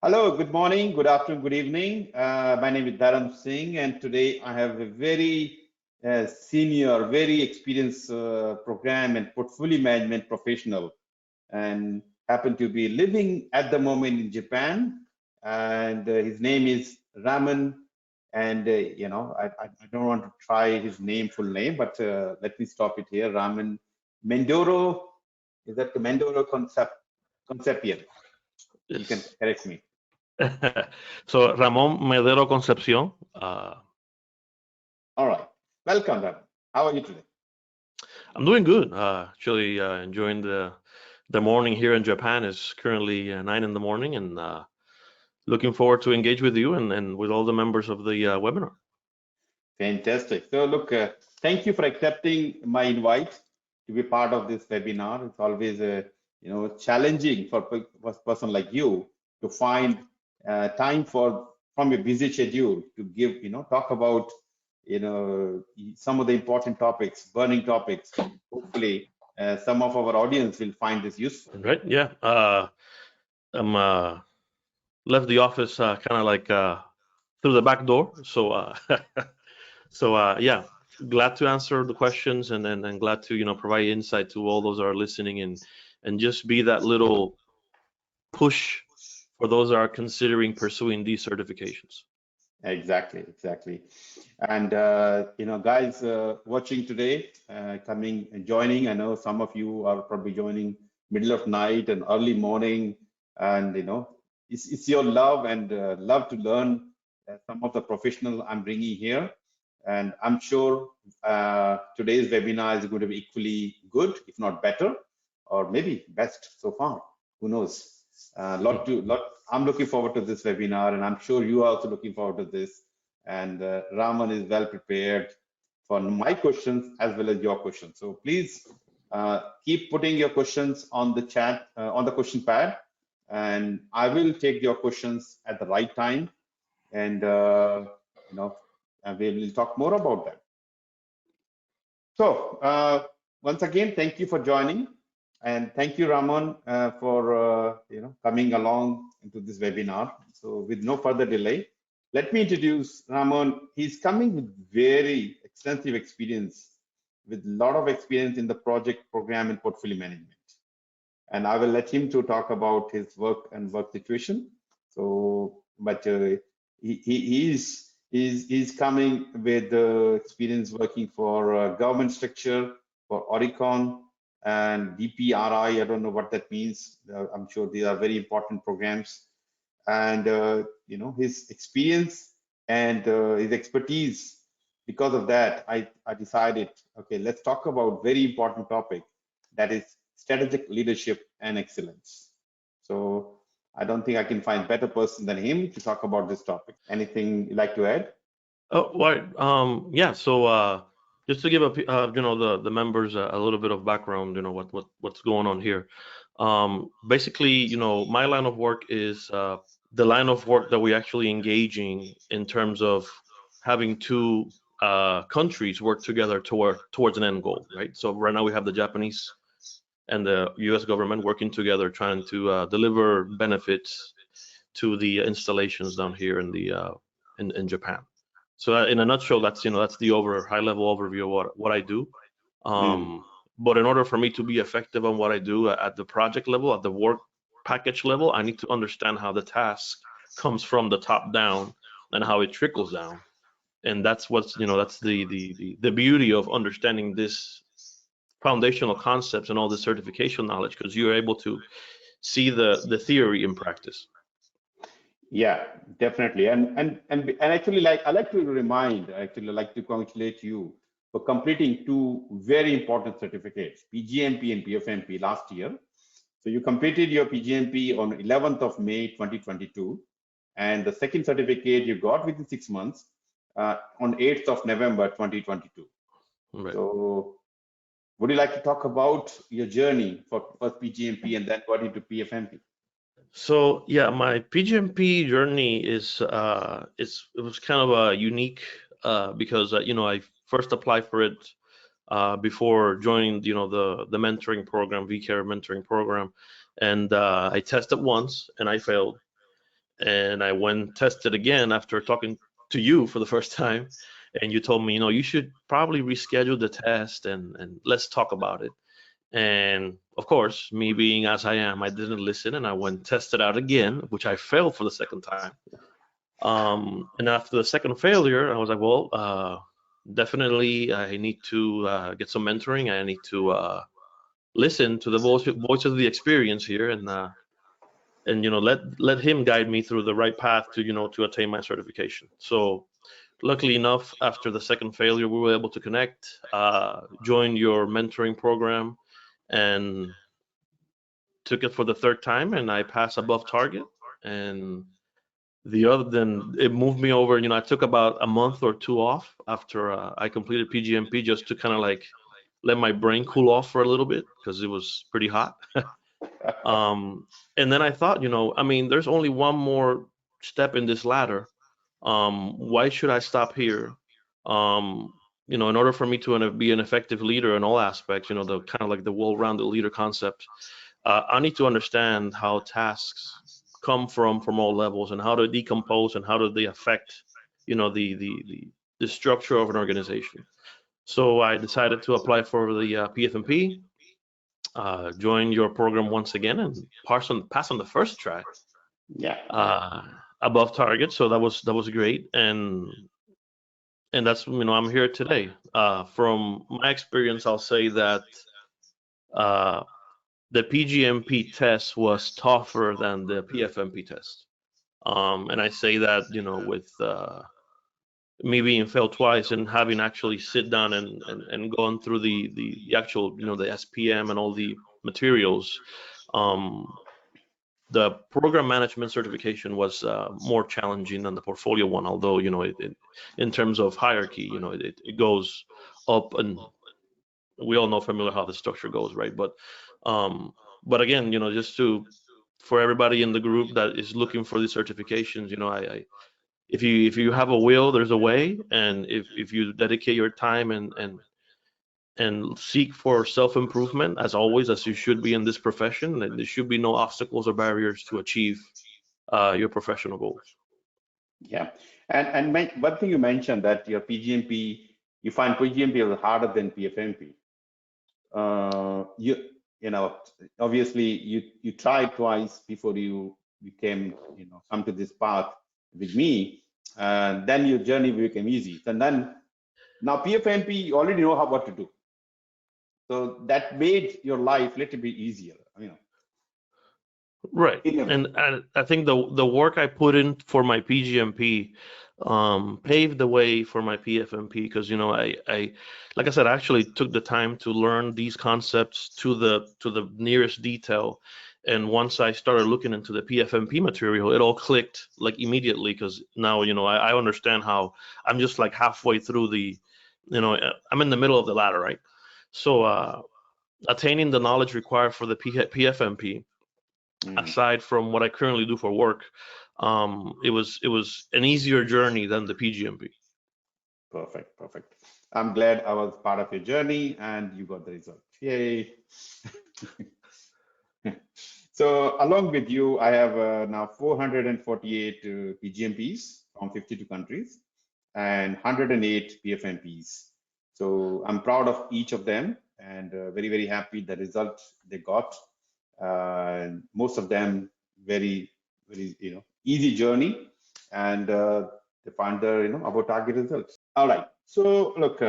Hello, good morning, good afternoon, good evening. My name is Dharam Singh, and today I have a very senior, very experienced program and portfolio management professional, and happen to be living at the moment in Japan. And his name is Ramon. And I don't want to try his full name, but let me stop it here. Ramon Medero, is that the Medero Concepcion? Yes. You can correct me. So Ramon Medero Concepcion. All right. Welcome, Ramon. How are you today? I'm doing good. Actually, enjoying the morning here in Japan. It's currently 9 in the morning, and looking forward to engage with you and with all the members of the webinar. Fantastic. So look, thank you for accepting my invite to be part of this webinar. It's always challenging for a person like you to find time from your busy schedule to give, talk about, some of the important topics, burning topics. Hopefully, some of our audience will find this useful. Right? Yeah. I'm left the office kind of like through the back door. So yeah, glad to answer the questions and glad to provide insight to all those that are listening and just be that little push for those that are considering pursuing these certifications. Exactly. And guys watching today, coming and joining, I know some of you are probably joining middle of night and early morning, and it's your love and love to learn some of the professional I'm bringing here. And I'm sure today's webinar is going to be equally good, if not better, or maybe best so far. Who knows? I'm looking forward to this webinar, and I'm sure you are also looking forward to this. And Ramon is well prepared for my questions as well as your questions. So please keep putting your questions on the chat, on the question pad, and I will take your questions at the right time. And we will talk more about that. So once again, thank you for joining. And thank you, Ramon, for coming along into this webinar. So with no further delay, let me introduce Ramon. He's coming with very extensive experience, with a lot of experience in the project, program, and portfolio management. And I will let him to talk about his work and work situation. So, but he's coming with experience working for government structure, for Oricon, and DPRI. I don't know what that means. I'm sure these are very important programs. And his experience and his expertise, because of that, I decided, okay, let's talk about very important topic, that is strategic leadership and excellence. So I don't think I can find better person than him to talk about this topic. Anything you'd like to add? Oh, right. Yeah. So just to give the members a little bit of background, what's going on here. Basically, my line of work is the line of work that we actually engaging in terms of having two countries work together towards an end goal, right? So right now we have the Japanese and the U.S. government working together, trying to deliver benefits to the installations down here in Japan. So in a nutshell, that's the high level overview of what I do. But in order for me to be effective on what I do at the project level, at the work package level, I need to understand how the task comes from the top down and how it trickles down. And that's that's the beauty of understanding this foundational concepts and all the certification knowledge, because you're able to see the theory in practice. Yeah, definitely. And actually, I like to congratulate you for completing two very important certificates, PgMP and PfMP, last year. So you completed your PgMP on 11th of May 2022, and the second certificate you got within 6 months on 8th of November 2022. Right. So would you like to talk about your journey for first PgMP and then got into PfMP? So yeah, my PgMP journey it was kind of a unique because I first applied for it before joining the mentoring program, vCare mentoring program, and I tested once and I failed. and I went tested again after talking to you for the first time, and you told me, you should probably reschedule the test and let's talk about it. And of course, me being as I am, I didn't listen, and I went tested out again, which I failed for the second time. And after the second failure, I was like, well, definitely I need to get some mentoring. I need to listen to the voice of the experience here, and let him guide me through the right path to attain my certification. So luckily enough, after the second failure, we were able to connect, join your mentoring program, and took it for the third time, and I passed above target. And then it moved me over. I took about a month or two off after I completed PgMP, just to kind of like let my brain cool off for a little bit because it was pretty hot. And then I thought, there's only one more step in this ladder. Why should I stop here? In order for me to be an effective leader in all aspects, the kind of like the well-rounded leader concept, I need to understand how tasks come from all levels, and how to decompose, and how do they affect, the structure of an organization. So I decided to apply for the PfMP, join your program once again, and pass on the first try. Yeah. Above target. So that was great, and that's I'm here today. From my experience, I'll say that the PgMP test was tougher than the PfMP test. And I say that, with me being failed twice and having actually sit down and gone through the actual, the SPM and all the materials. The program management certification was more challenging than the portfolio one, although, in terms of hierarchy, it goes up, and we all know familiar how the structure goes, right? But again, just for everybody in the group that is looking for these certifications, if you have a will, there's a way, and if you dedicate your time and seek for self-improvement, as always, as you should be in this profession, then there should be no obstacles or barriers to achieve your professional goals. Yeah, and one thing you mentioned, that your PgMP, you find PgMP was harder than PfMP. Obviously you tried twice before you became, come to this path with me, and then your journey became easy. And then now PfMP, you already know what to do. So that made your life a little bit easier, Right. And I think the work I put in for my PgMP paved the way for my PfMP, because I like I said, I actually took the time to learn these concepts to the nearest detail. And once I started looking into the PfMP material, it all clicked like immediately, because now I understand how I'm just like halfway through I'm in the middle of the ladder, right? So attaining the knowledge required for the PfMP, aside from what I currently do for work, it was an easier journey than the PgMP. Perfect. I'm glad I was part of your journey and you got the result. Yay. So along with you, I have now 448 PgMPs from 52 countries and 108 PfMPs. So I'm proud of each of them, and very, very happy the result they got. Most of them very, very, easy journey, and they found the, about target results. All right. So look,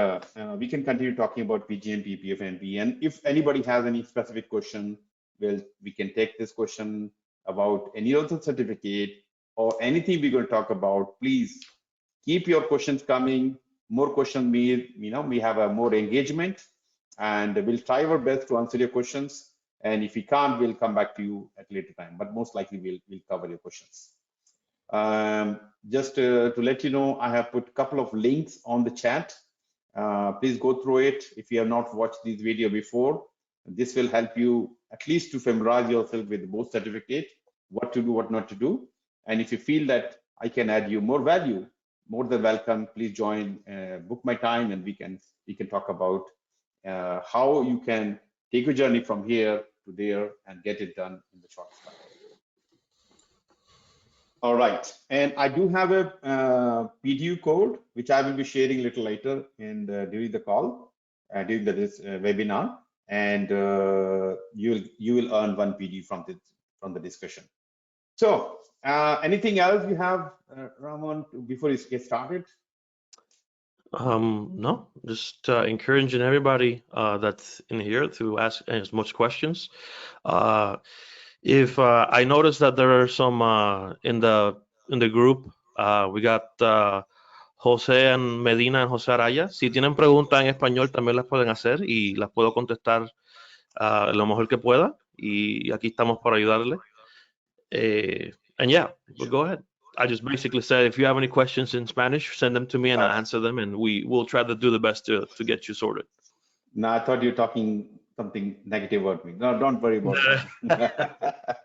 we can continue talking about PgMP, PfMP, and if anybody has any specific question, we can take this question about any other certificate or anything we're going to talk about. Please keep your questions coming. More questions mean, we have a more engagement, and we'll try our best to answer your questions. And if we can't, we'll come back to you at a later time, but most likely we'll cover your questions. Just to let you know, I have put a couple of links on the chat. Please go through it. If you have not watched this video before, this will help you at least to familiarize yourself with both certificate, what to do, what not to do. And if you feel that I can add you more value, more than welcome, please join, book my time, and we can talk about how you can take your journey from here to there and get it done in the short time. All right, and I do have a PDU code, which I will be sharing a little later in during the call, during this webinar, and you will earn one PDU from the discussion. So, anything else you have, Ramon, before you get started? No, just encouraging everybody that's in here to ask as much questions. If I notice that there are some in the group, we got José and Medina and José Araya. Si tienen preguntas en español también las pueden hacer y las puedo contestar lo mejor que pueda. Y aquí estamos para ayudarle. And yeah, but go ahead. I just basically said, if you have any questions in Spanish, send them to me and I'll answer them, and we will try to do the best to get you sorted. No, I thought you were talking something negative about me. No, don't worry about that.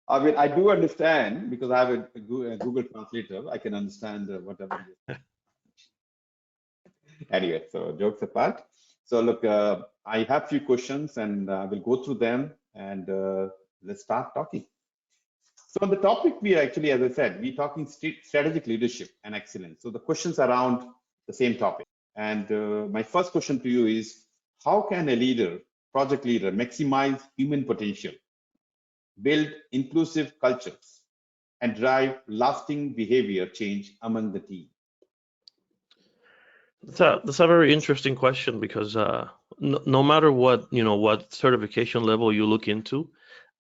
I mean, I do understand because I have a Google Translator. I can understand whatever. Anyway, so jokes apart. So look, I have few questions and I will go through them and let's start talking. So on the topic, we actually, as I said, we're talking strategic leadership and excellence. So the questions around the same topic. And my first question to you is, how can a leader, project leader, maximize human potential, build inclusive cultures, and drive lasting behavior change among the team? That's a very interesting question because no matter what certification level you look into,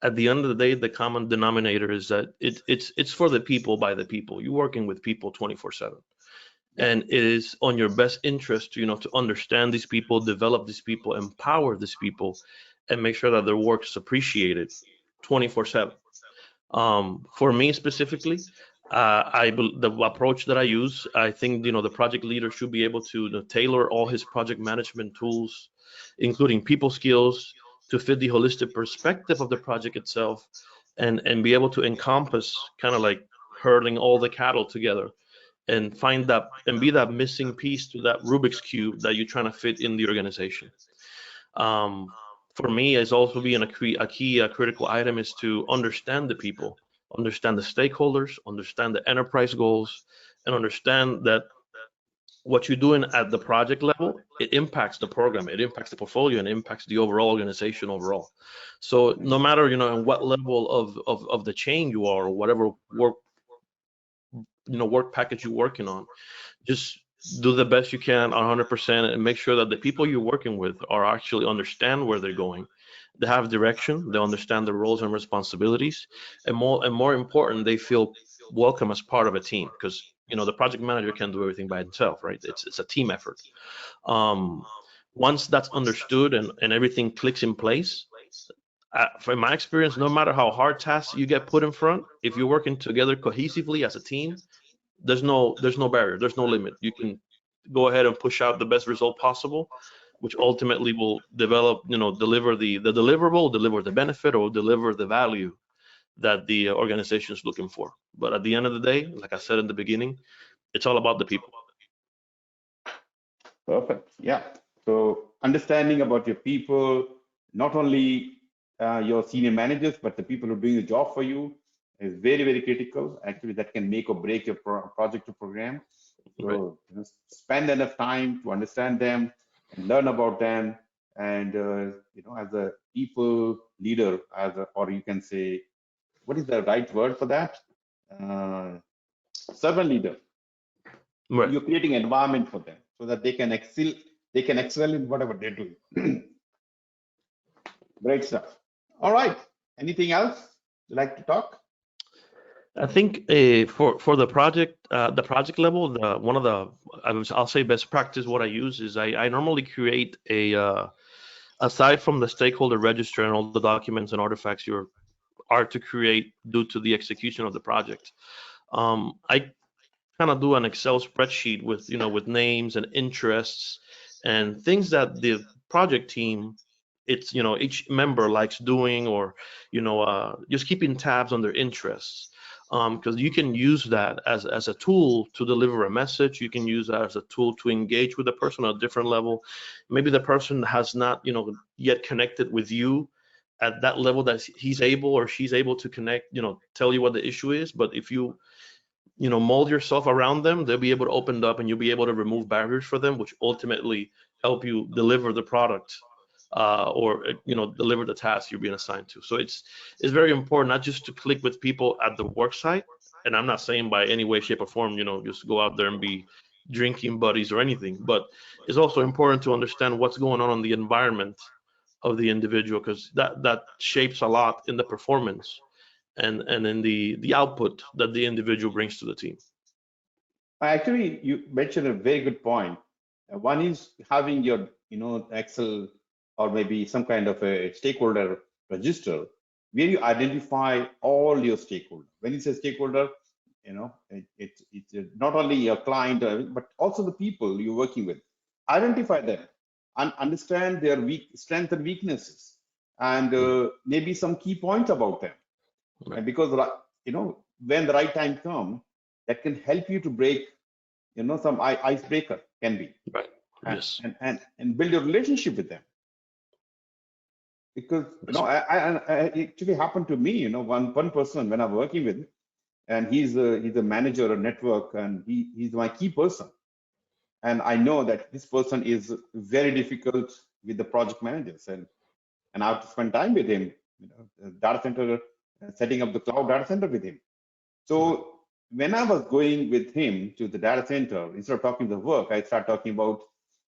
at the end of the day, the common denominator is that it's for the people by the people. You're working with people 24/7, and it is on your best interest, to understand these people, develop these people, empower these people, and make sure that their work is appreciated 24/7. For me specifically, the approach that I use, I think the project leader should be able to tailor all his project management tools, including people skills, to fit the holistic perspective of the project itself, and be able to encompass kind of like herding all the cattle together, and find that and be that missing piece to that Rubik's cube that you're trying to fit in the organization. For me, as also being a key critical item is to understand the people, understand the stakeholders, understand the enterprise goals, and understand that what you're doing at the project level, it impacts the program, it impacts the portfolio, and impacts the overall organization overall. So no matter in what level of the chain you are, or whatever work package you're working on, just do the best you can 100% and make sure that the people you're working with are actually understand where they're going. They have direction, they understand the roles and responsibilities, and more important, they feel welcome as part of a team, because the project manager can't do everything by himself, right? It's a team effort. Once that's understood and everything clicks in place, from my experience, no matter how hard tasks you get put in front, if you're working together cohesively as a team, there's no barrier, there's no limit. You can go ahead and push out the best result possible, which ultimately will deliver the deliverable, deliver the benefit, or deliver the value that the organization is looking for. But at the end of the day, like I said in the beginning, it's all about the people. Perfect. Yeah. So understanding about your people, not only your senior managers, but the people who are doing the job for you, is very, very critical. Actually, that can make or break your project or program. So right. Spend enough time to understand them and learn about them. And as a people leader, or you can say, what is the right word for that? Servant leader. Right. You're creating an environment for them so that they can excel. They can excel in whatever they're doing. Great stuff. All right. Anything else you'd like to talk? I think for the project level, one of the I'll say best practice, what I use is I normally create a aside from the stakeholder register and all the documents and artifacts you are to create due to the execution of the project. I kind of do an Excel spreadsheet with with names and interests and things that the project team, it's each member likes doing, or just keeping tabs on their interests. Because you can use that as a tool to deliver a message. You can use that as a tool to engage with the person at a different level. Maybe the person has not yet connected with you at that level that he's able or she's able to connect, tell you what the issue is. But if you mold yourself around them, they'll be able to open up and you'll be able to remove barriers for them, which ultimately help you deliver the product or deliver the task you're being assigned to. So it's very important not just to click with people at the work site. And I'm not saying by any way, shape, or form, just go out there and be drinking buddies or anything, but it's also important to understand what's going on in the environment of the individual, because that shapes a lot in the performance and in the output that the individual brings to the team. Actually, you mentioned a very good point. One is having your Excel or maybe some kind of a stakeholder register where you identify all your stakeholders. When you say stakeholder, it's not only your client but also the people you're working with. Identify them and understand their strengths and weaknesses, and maybe some key points about them. Right. And because when the right time comes, that can help you to break some icebreaker can be right. Yes. And build a relationship with them. Because I it actually happened to me. One person when I'm working with, and he's a manager of network, and he's my key person. And I know that this person is very difficult with the project managers, and I have to spend time with him. Data center, setting up the cloud data center with him. So when I was going with him to the data center, instead of talking the work, I start talking about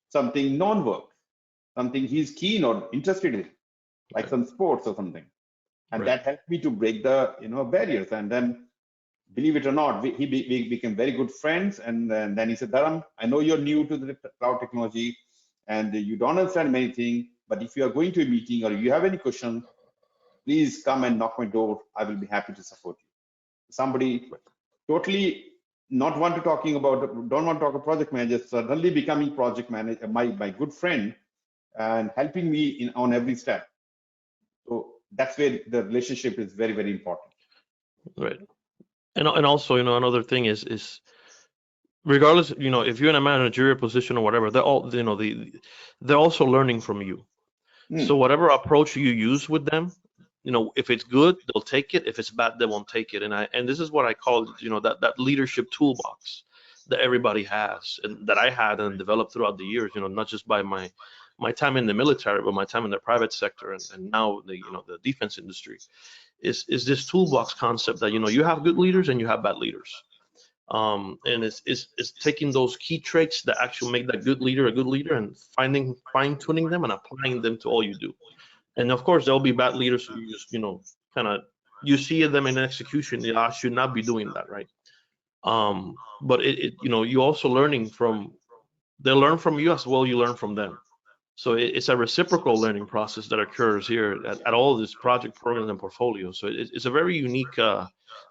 something non-work, something he's keen or interested in, like some sports or something. And that helped me to break the barriers. And then, believe it or not, we became very good friends. And then he said, Dharam, I know you're new to the cloud technology and you don't understand many things, but if you are going to a meeting or you have any question, please come and knock my door. I will be happy to support you. Somebody totally don't want to talk about project manager, suddenly becoming project manager, my good friend, and helping me on every step. So that's where the relationship is very, very important. Right. And also, another thing is regardless, if you're in a managerial position or whatever, they're all, they're also learning from you. So whatever approach you use with them, if it's good, they'll take it. If it's bad, they won't take it. And this is what I call, that leadership toolbox that everybody has and that I had and developed throughout the years, not just by my time in the military, but my time in the private sector and now the defense industry is this toolbox concept that, you have good leaders and you have bad leaders. And it's taking those key traits that actually make that good leader a good leader and fine-tuning them and applying them to all you do. And of course, there'll be bad leaders who just, you see them in execution. I should not be doing that, right? But you also they learn from you as well. You learn from them. So it's a reciprocal learning process that occurs here at all these project programs and portfolios. So it's a very unique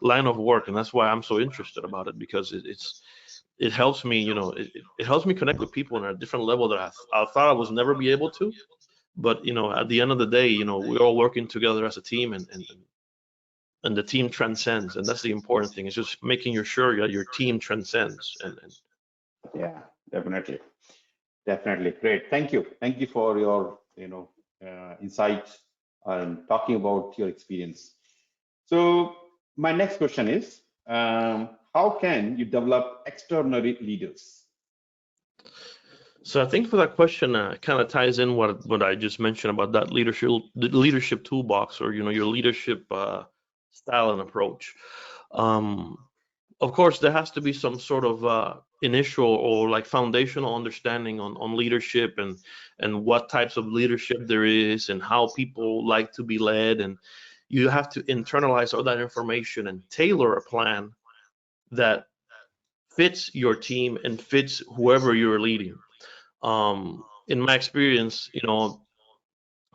line of work, and that's why I'm so interested about it, because it helps me, it helps me connect with people on a different level that I thought I was never be able to. But at the end of the day, we're all working together as a team, and the team transcends, and that's the important thing. It's just making sure that your team transcends. Yeah, definitely. Great. Thank you for your insight and talking about your experience. So my next question is, how can you develop external leaders? So I think for that question, kind of ties in what I just mentioned about that leadership toolbox, or your leadership style and approach. Of course, there has to be some sort of initial or like foundational understanding on leadership and what types of leadership there is and how people like to be led, and you have to internalize all that information and tailor a plan that fits your team and fits whoever you're leading. In my experience,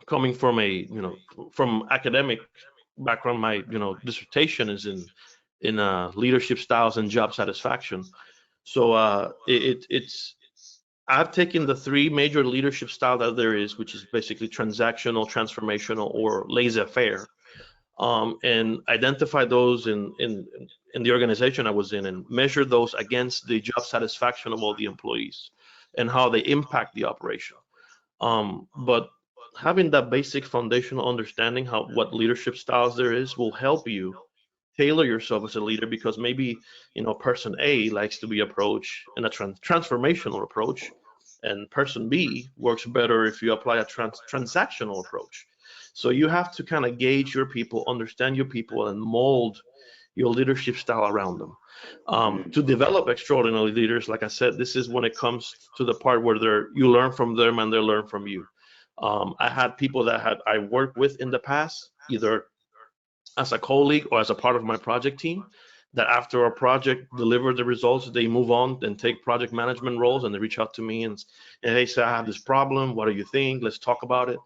coming from from academic background, my dissertation is in leadership styles and job satisfaction. So I've taken the three major leadership style that there is, which is basically transactional, transformational, or laissez-faire, and identify those in the organization I was in and measure those against the job satisfaction of all the employees and how they impact the operation. But having that basic foundational understanding what leadership styles there is will help you tailor yourself as a leader, because maybe person A likes to be approached in a transformational approach, and person B works better if you apply a transactional approach. So you have to kind of gauge your people, understand your people, and mold your leadership style around them. To develop extraordinary leaders, like I said, this is when it comes to the part where you learn from them and they learn from you. I had people that I worked with in the past, either as a colleague or as a part of my project team, that after a project delivered the results, they move on and take project management roles, and they reach out to me and hey, say, I have this problem. What do you think? Let's talk about it.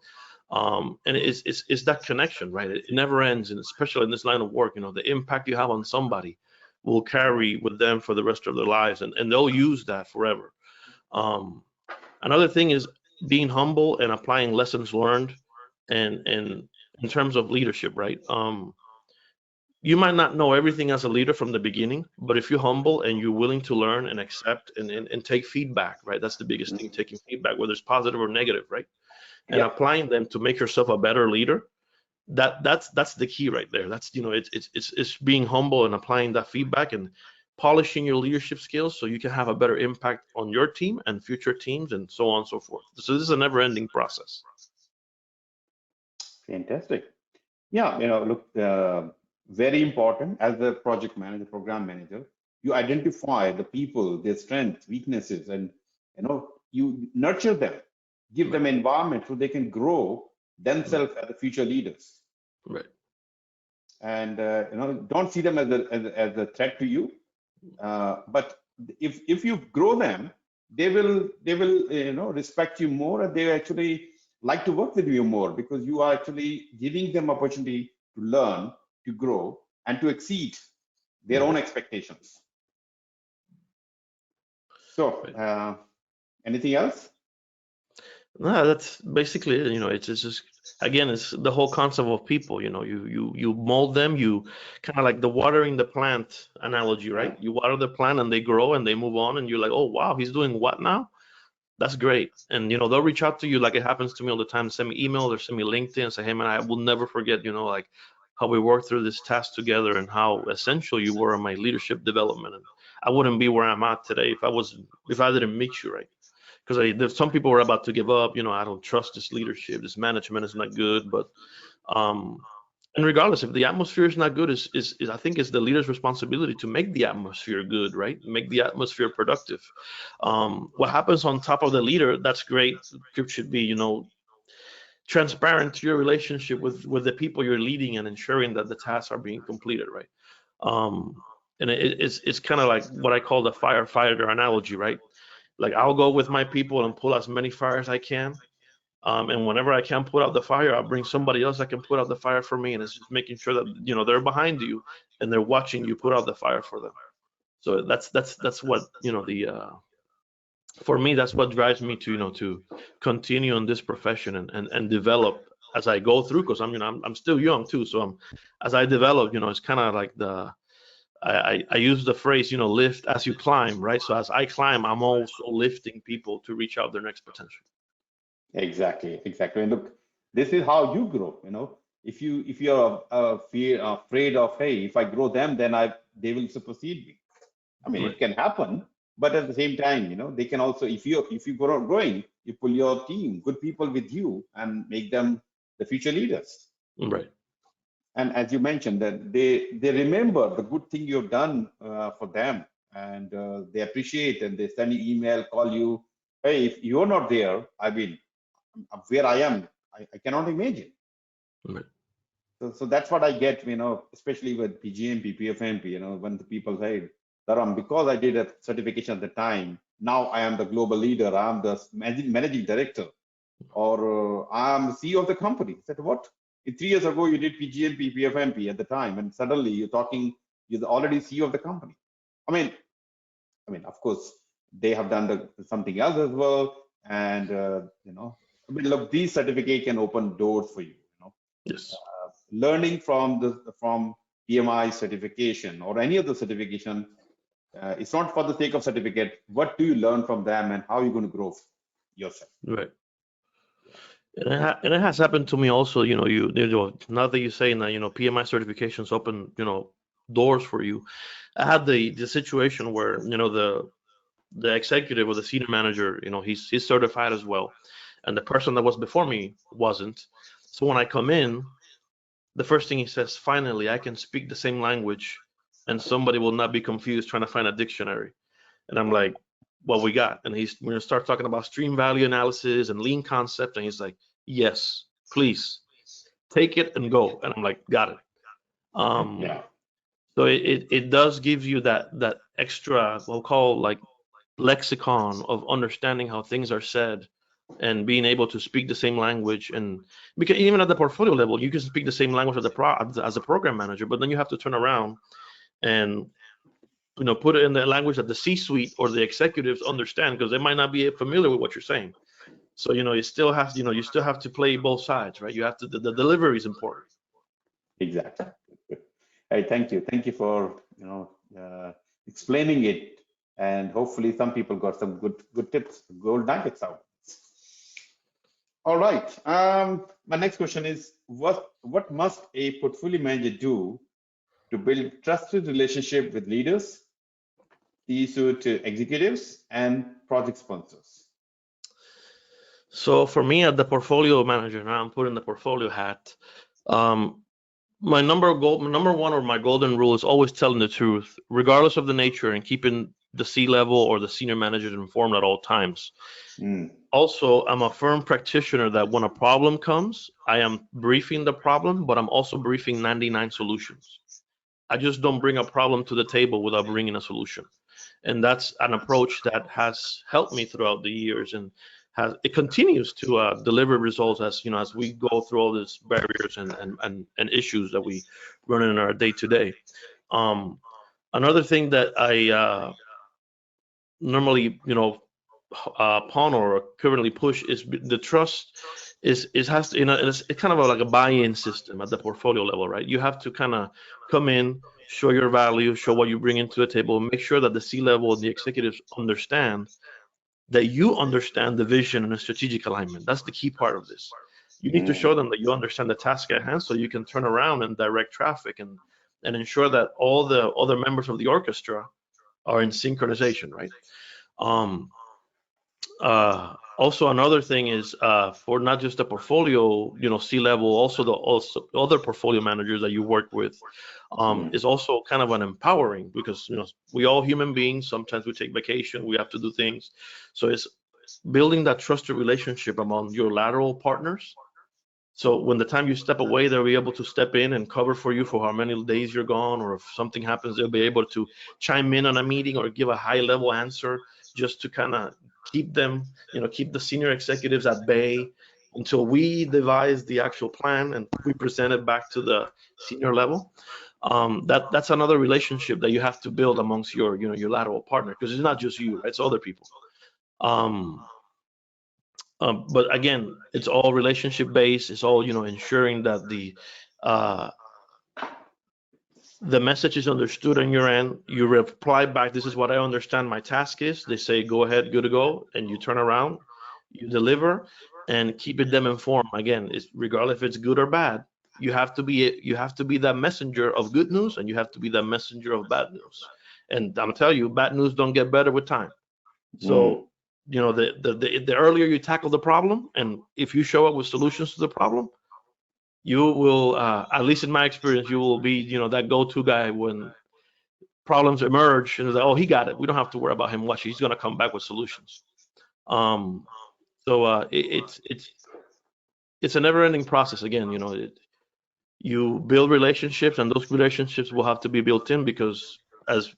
And it's that connection, right? It never ends, and especially in this line of work, the impact you have on somebody will carry with them for the rest of their lives, and they'll use that forever. Another thing is being humble and applying lessons learned, and in terms of leadership, right? You might not know everything as a leader from the beginning, but if you're humble and you're willing to learn and accept and take feedback, right? That's the biggest thing, taking feedback, whether it's positive or negative, right? And applying them to make yourself a better leader. That's the key right there. That's it's being humble and applying that feedback and polishing your leadership skills so you can have a better impact on your team and future teams and so on and so forth. So this is a never-ending process. Fantastic. Yeah, look, very important as a project manager, program manager, you identify the people, their strengths, weaknesses, and you nurture them, give them environment so they can grow themselves as the future leaders. Right. And don't see them as a threat to you. But if you grow them, they will respect you more, and they actually like to work with you more, because you are actually giving them opportunity to learn, to grow, and to exceed their own expectations. So, anything else? No, that's basically it. It's just, again, it's the whole concept of people. You mold them. You kind of like the watering the plant analogy, right? You water the plant and they grow and they move on, and you're like, oh wow, he's doing what now? That's great. And they'll reach out to you, like it happens to me all the time. Send me emails or send me LinkedIn and say, hey man, I will never forget, like how we worked through this task together and how essential you were in my leadership development. And I wouldn't be where I'm at today if I didn't meet you, right? Because there's some people were about to give up. I don't trust this leadership. This management is not good. But and regardless, if the atmosphere is not good, is I think it's the leader's responsibility to make the atmosphere good, right? Make the atmosphere productive. What happens on top of the leader, that's great. It should be, transparent to your relationship with the people you're leading and ensuring that the tasks are being completed, right? And it's kind of like what I call the firefighter analogy, right? Like I'll go with my people and pull as many fires as I can. And whenever I can't put out the fire, I'll bring somebody else that can put out the fire for me. And it's just making sure that, they're behind you and they're watching you put out the fire for them. So that's what, for me, that's what drives me to continue in this profession and develop as I go through, because I'm still young too. So as I develop, it's kind of like I use the phrase, lift as you climb, right? So as I climb, I'm also lifting people to reach out their next potential. Exactly. And look, this is how you grow. If you're afraid of, hey, if I grow them, then they will supersede me. I mean, it can happen, but at the same time, they can also, if you grow growing, you pull your team, good people with you, and make them the future leaders. Right. And as you mentioned, that they remember the good thing you've done for them, and they appreciate, and they send you email, call you. Hey, if you're not there, I mean, where I am, I cannot imagine. Right. So that's what I get, especially with PgMP, PfMP, when the people say, Dharam, because I did a certification at the time, now I am the global leader, I am the managing director, or I am the CEO of the company. I said, what? 3 years ago, you did PgMP, PfMP at the time, and suddenly you're already CEO of the company. I mean, of course, they have done something else as well, and look, these certificates can open doors for you. Yes. Learning from PMI certification or any other certification, it's not for the sake of certificate. What do you learn from them, and how are you going to grow yourself? Right. And it has happened to me also. Now that you're saying that, PMI certifications open, doors for you. I had the situation where, the executive or the senior manager, he's certified as well, and the person that was before me wasn't. So when I come in, the first thing he says, finally, I can speak the same language, and somebody will not be confused trying to find a dictionary. And I'm like, what we got? And we're gonna start talking about stream value analysis and lean concept, and he's like, yes, please take it and go. And I'm like, got it. Yeah. So it does give you that extra, we'll call like lexicon of understanding how things are said and being able to speak the same language. And because even at the portfolio level, you can speak the same language as a program manager, but then you have to turn around and put it in the language that the C-suite or the executives understand, because they might not be familiar with what you're saying. So you still have to play both sides, right? You have to, the delivery is important. Exactly. Hey, thank you for explaining it, and hopefully some people got some good tips, gold nuggets out. All right. My next question is, what must a portfolio manager do to build trusted relationship with leaders, C-suite executives, and project sponsors? So for me, as the portfolio manager, now I'm putting the portfolio hat. My number one, or my golden rule, is always telling the truth, regardless of the nature, and keeping the C-level or the senior managers informed at all times. Also, I'm a firm practitioner that when a problem comes, I am briefing the problem, but I'm also briefing 99 solutions. I just don't bring a problem to the table without bringing a solution. And that's an approach that has helped me throughout the years, and it continues to deliver results as we go through all these barriers and issues that we run in our day to day. Another thing that I normally upon or currently push is the trust. Has to, it's kind of like a buy-in system at the portfolio level, right? You have to kind of come in, show your value, show what you bring into the table, make sure that the C-level and the executives understand that you understand the vision and the strategic alignment. That's the key part of this. You need to show them that you understand the task at hand, so you can turn around and direct traffic and ensure that all the other members of the orchestra are in synchronization, right? Also, another thing is for not just the portfolio, C-level, also the other portfolio managers that you work with, is also kind of an empowering, because we all human beings. Sometimes we take vacation, we have to do things. So it's building that trusted relationship among your lateral partners. So when the time you step away, they'll be able to step in and cover for you for how many days you're gone, or if something happens, they'll be able to chime in on a meeting or give a high-level answer, just to kind of keep them, keep the senior executives at bay until we devise the actual plan and we present it back to the senior level. That's another relationship that you have to build amongst your lateral partner, because it's not just you, right? It's other people. But again, it's all relationship based. It's all ensuring that the message is understood on your end. You reply back, this is what I understand my task is. They say, go ahead, good to go. And you turn around, you deliver, and keeping them informed. Again, regardless if it's good or bad, you have to be that messenger of good news, and you have to be that messenger of bad news. And I'm telling you, bad news don't get better with time. So, the earlier you tackle the problem, and if you show up with solutions to the problem, you will, at least in my experience, you will be, that go-to guy when problems emerge, and it's like, oh, he got it. We don't have to worry about him watching. He's going to come back with solutions. So it's a never-ending process. Again, you build relationships, and those relationships will have to be built in, because as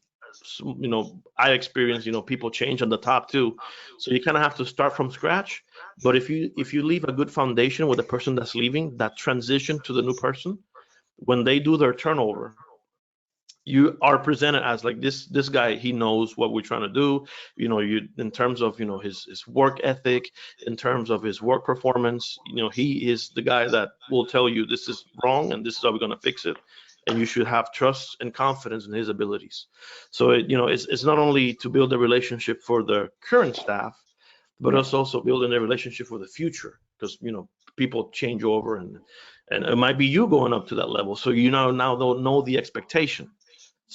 I experience, people change on the top too. So you kind of have to start from scratch. But if you leave a good foundation with the person that's leaving, that transition to the new person, when they do their turnover, you are presented as like this guy, he knows what we're trying to do, you in terms of his work ethic, in terms of his work performance, he is the guy that will tell you this is wrong and this is how we're going to fix it, and you should have trust and confidence in his abilities. So it's not only to build a relationship for the current staff, but it's also building a relationship for the future, because people change over, and it might be you going up to that level. So you now don't know the expectation.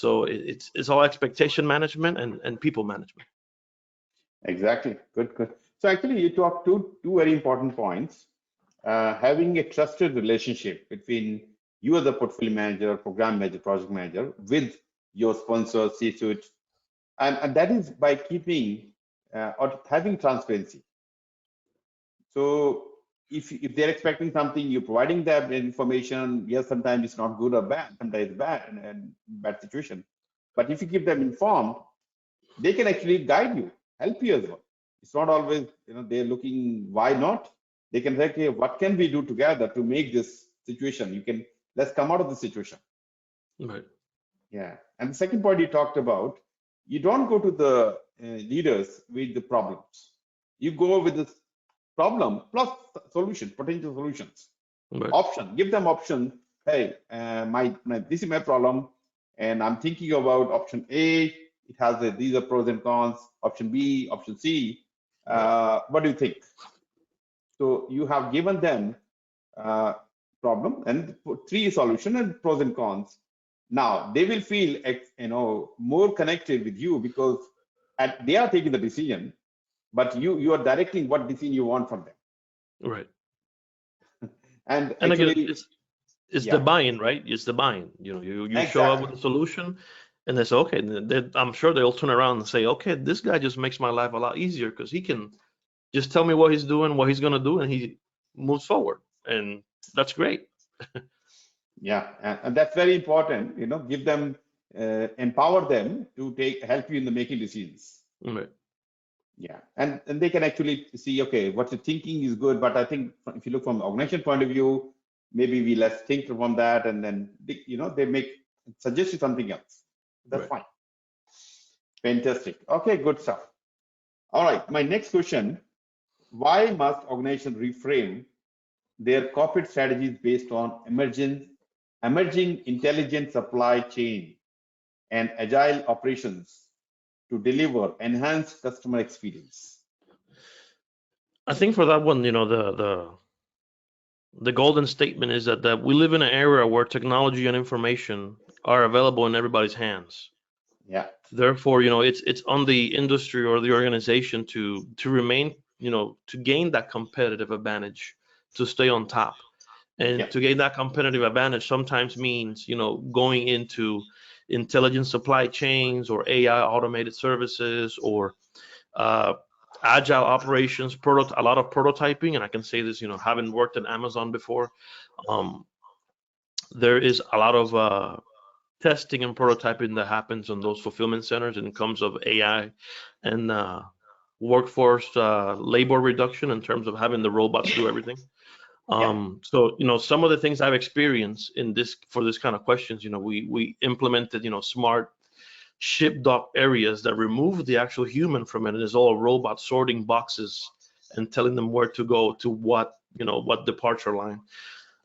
So it's all expectation management and people management. Exactly. Good. So actually, you talked two very important points. Having a trusted relationship between you as the portfolio manager, program manager, project manager with your sponsor, C-suite, and that is by keeping or having transparency. So if they're expecting something, you're providing them information. Yes, sometimes it's not good or bad, sometimes it's bad and bad situation. But if you keep them informed, they can actually guide you, help you as well. It's not always, they're looking, why not? They can say, okay, what can we do together to make this situation? Let's come out of the situation. Right. Yeah. And the second point you talked about, you don't go to the leaders with the problems. You go with the problem plus solutions, potential solutions. Right. Option, give them option. Hey, this is my problem, and I'm thinking about option A. It has these are pros and cons. Option B, option C. What do you think? So you have given them problem and three solution and pros and cons. Now they will feel more connected with you because they are taking the decision, but you are directing what decision you want from them. Right. And again, actually, it's the buy-in, right? It's the buy-in. You exactly. show up with a solution, and they say, okay. I'm sure they'll turn around and say, okay, this guy just makes my life a lot easier because he can just tell me what he's doing, what he's gonna do, and he moves forward, and that's great. Yeah, and that's very important. Give them, empower them to help you in the making decisions. Right. Yeah, and they can actually see, okay, what you're thinking is good, but I think if you look from the organization point of view, maybe let's think from that, and then they make suggest you something else. That's right. fine. Fantastic. Okay, good stuff. All right, my next question: why must organizations reframe their corporate strategies based on emerging intelligent supply chain and agile operations to deliver enhanced customer experience? I think for that one, the golden statement is that we live in an era where technology and information are available in everybody's hands. Yeah. Therefore, it's on the industry or the organization to remain, to gain that competitive advantage, to stay on top. And to gain that competitive advantage sometimes means, going into intelligent supply chains or AI automated services or agile operations, a lot of prototyping. And I can say this, having worked at Amazon before, there is a lot of testing and prototyping that happens on those fulfillment centers in terms of AI and workforce labor reduction in terms of having the robots do everything. So some of the things I've experienced for this kind of questions, we implemented smart ship dock areas that remove the actual human from it, and it's all robot sorting boxes and telling them where to go to what departure line.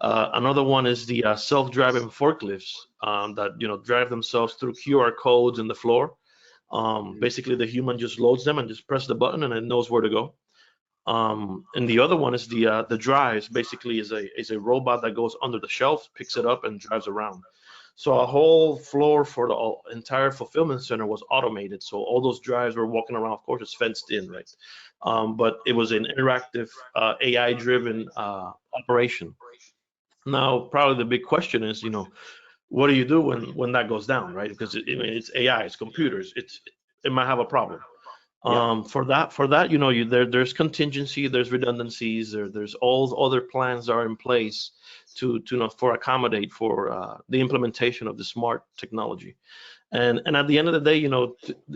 Another one is the self-driving forklifts that drive themselves through QR codes in the floor. Basically, the human just loads them and just press the button and it knows where to go. And the other one is the drives. Basically, is a robot that goes under the shelf, picks it up, and drives around. So a whole floor for the entire fulfillment center was automated. So all those drives were walking around. Of course, it's fenced in, right? But it was an interactive AI-driven operation. Now, probably the big question is, what do you do when that goes down, right? Because it's AI, it's computers, it might have a problem. For that, there's contingency, there's redundancies, there's all other plans that are in place to accommodate for the implementation of the smart technology. And at the end of the day,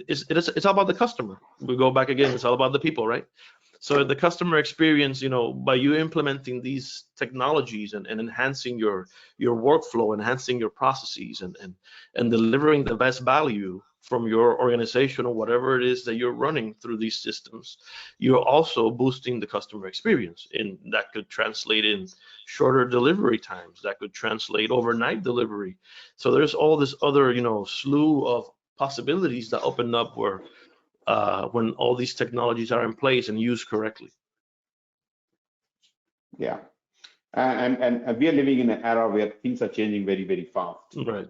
it's all about the customer. We go back again, it's all about the people, right? So the customer experience, by you implementing these technologies and enhancing your workflow, enhancing your processes, and delivering the best value from your organization or whatever it is that you're running through these systems, you're also boosting the customer experience. And that could translate in shorter delivery times, that could translate overnight delivery. So there's all this other, slew of possibilities that open up where when all these technologies are in place and used correctly. Yeah. And we are living in an era where things are changing very, very fast. Right.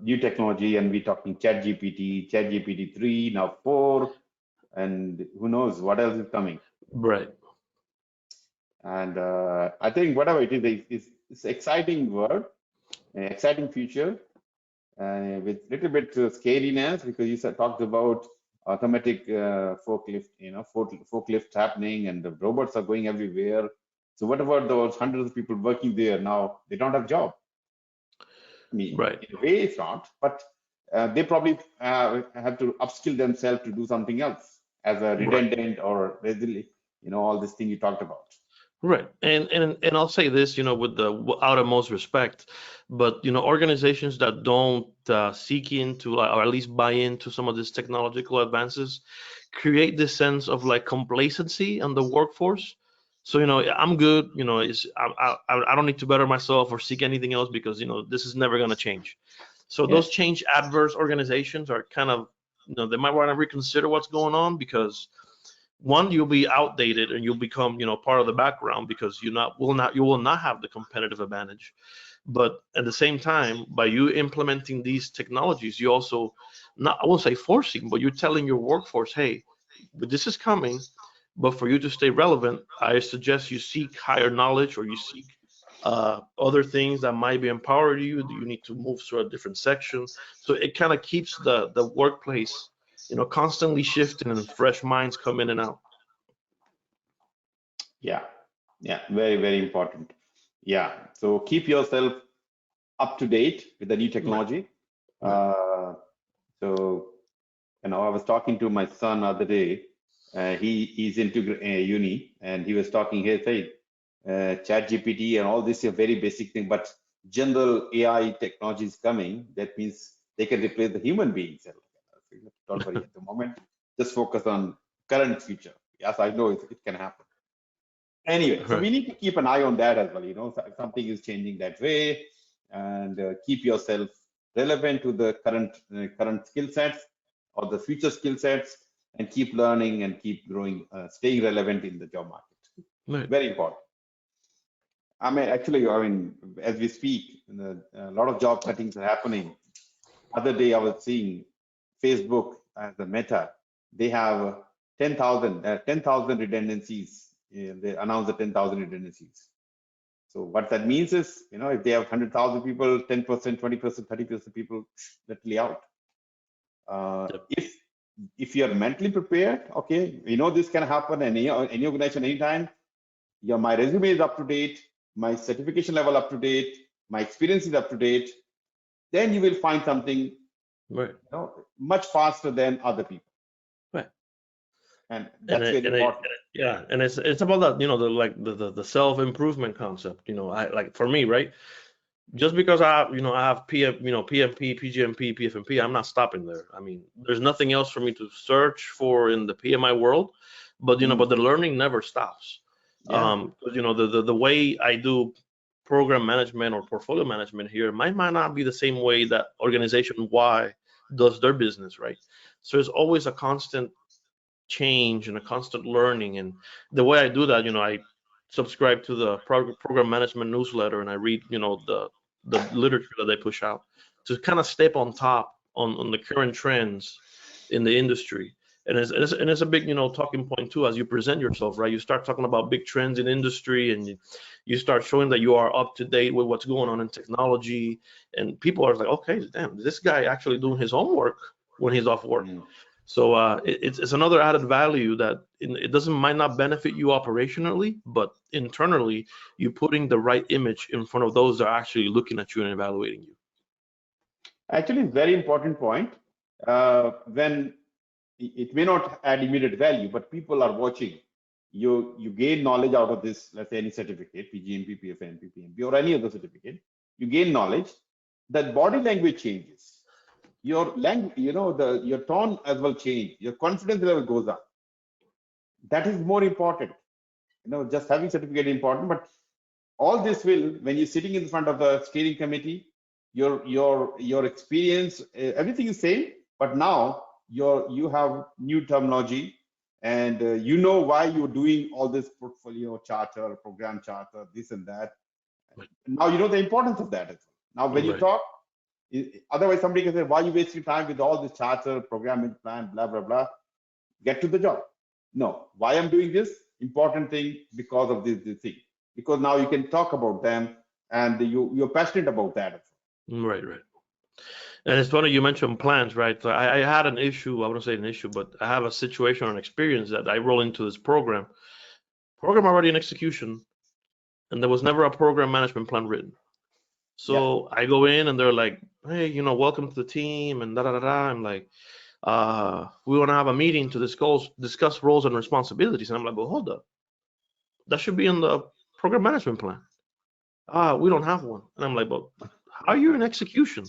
New technology, and we're talking ChatGPT 3, now 4, and who knows what else is coming. Right. And I think whatever it is, it's exciting world, an exciting future, with little bit scariness, because you talked about automatic forklift, forklifts happening, and the robots are going everywhere. So what about those hundreds of people working there now? They don't have job. I mean, Right. in a way it's not, but they probably have to upskill themselves to do something else as a redundant or resilient, all this thing you talked about. Right. And I'll say this, with the utmost respect, but organizations that don't seek into, or at least buy into some of these technological advances, create this sense of like complacency on the workforce. So I'm good. I don't need to better myself or seek anything else, because this is never going to change. So those change adverse organizations are kind of, they might want to reconsider what's going on, because one, you'll be outdated and you'll become part of the background, because you will not have the competitive advantage. But at the same time, by you implementing these technologies, you also, not, I won't say forcing, but you're telling your workforce, hey, but this is coming, but for you to stay relevant, I suggest you seek higher knowledge, or you seek other things that might be empowering you. You need to move to a different section. So it kind of keeps the workplace constantly shifting, and fresh minds come in and out. Yeah, very, very important. Yeah, so keep yourself up to date with the new technology. So, I was talking to my son the other day. He's into uni, and he was talking here, say, ChatGPT and all this is a very basic thing, but general AI technology is coming. That means they can replace the human beings. Don't worry at the moment. Just focus on current future. Yes, I know it can happen. Anyway, so we need to keep an eye on that as well. If something is changing that way, and keep yourself relevant to the current skill sets or the future skill sets, and keep learning and keep growing, staying relevant in the job market. Very important. Actually, as we speak, a lot of job cuttings are happening. Other day, I was seeing Facebook as a Meta. They have 10,000 redundancies. They announced the 10,000 redundancies. So what that means is, if they have 100,000 people, 10%, 20%, 30% people literally out. If you are mentally prepared, okay, this can happen any organization, anytime. My resume is up to date, my certification level up to date, my experience is up to date, then you will find something much faster than other people. Right. And that's very important. And it's about that, the self-improvement concept. For me, right? Just because I have PMP, PgMP, PfMP, I'm not stopping there. I mean, there's nothing else for me to search for in the PMI world, but but the learning never stops. The way I do program management or portfolio management here might not be the same way that organization Y does their business, right? So there's always a constant change and a constant learning. And the way I do that, I subscribe to the program management newsletter, and I read the literature that they push out to kind of step on top on the current trends in the industry. And it's a big talking point too, as you present yourself, right? You start talking about big trends in industry, and you start showing that you are up to date with what's going on in technology, and people are like, okay, damn, this guy actually doing his homework when he's off work. So it's another added value that it might not benefit you operationally, but internally, you're putting the right image in front of those that are actually looking at you and evaluating you. Actually, it's a very important point. When it may not add immediate value, but people are watching. You gain knowledge out of this, let's say any certificate, PgMP, PfMP, PMP, or any other certificate. You gain knowledge. That body language changes. Your language, your tone as well change. Your confidence level goes up. That is more important. Just having certificate is important, but all this will, when you're sitting in front of the steering committee, your experience, everything is same, but now you have new terminology, and you know why you're doing all this portfolio charter, program charter, this and that. Now you know the importance of that as well. Now when you Right. talk, otherwise somebody can say, why are you wasting time with all this charter, programming plan, blah, blah, blah. Get to the job. No, why I'm doing this? Important thing because of this thing. Because now you can talk about them and you're passionate about that. Right. And it's funny you mentioned plans, right? So I had an issue, I wouldn't say an issue, but I have a situation or an experience that I roll into this program already in execution, and there was never a program management plan written. So I go in and they're like, hey, you know, welcome to the team and da da da da. I'm like, we want to have a meeting to discuss roles and responsibilities. And I'm like, well, hold up. That should be in the program management plan. We don't have one. And I'm like, but how are you in execution?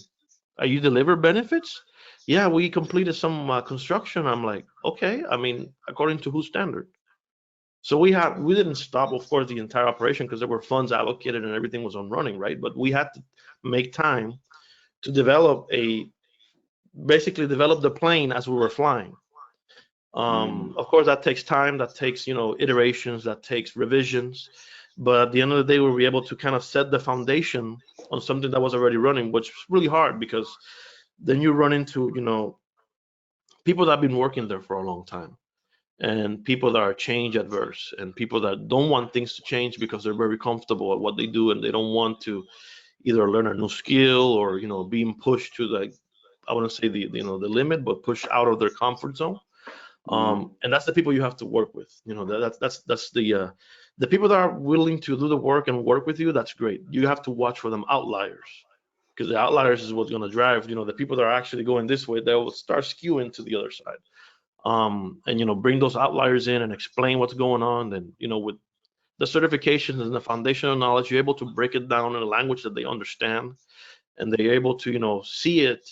Are you deliver benefits? Yeah, we completed some construction. I'm like, okay. I mean, according to whose standard? So we didn't stop, of course, the entire operation because there were funds allocated and everything was on running, right? But we had to make time to basically develop the plane as we were flying. Of course, that takes time, that takes, iterations, that takes revisions. But at the end of the day, we were able to kind of set the foundation on something that was already running, which was really hard because then you run into, people that have been working there for a long time and people that are change adverse and people that don't want things to change because they're very comfortable at what they do and they don't want to either learn a new skill or, being pushed to I wouldn't say the limit, but push out of their comfort zone. And that's the people you have to work with. That's the people that are willing to do the work and work with you. That's great. You have to watch for them outliers, because the outliers is what's going to drive. The people that are actually going this way, they will start skewing to the other side. And bring those outliers in and explain what's going on. And with the certifications and the foundational knowledge, you're able to break it down in a language that they understand, and they're able to see it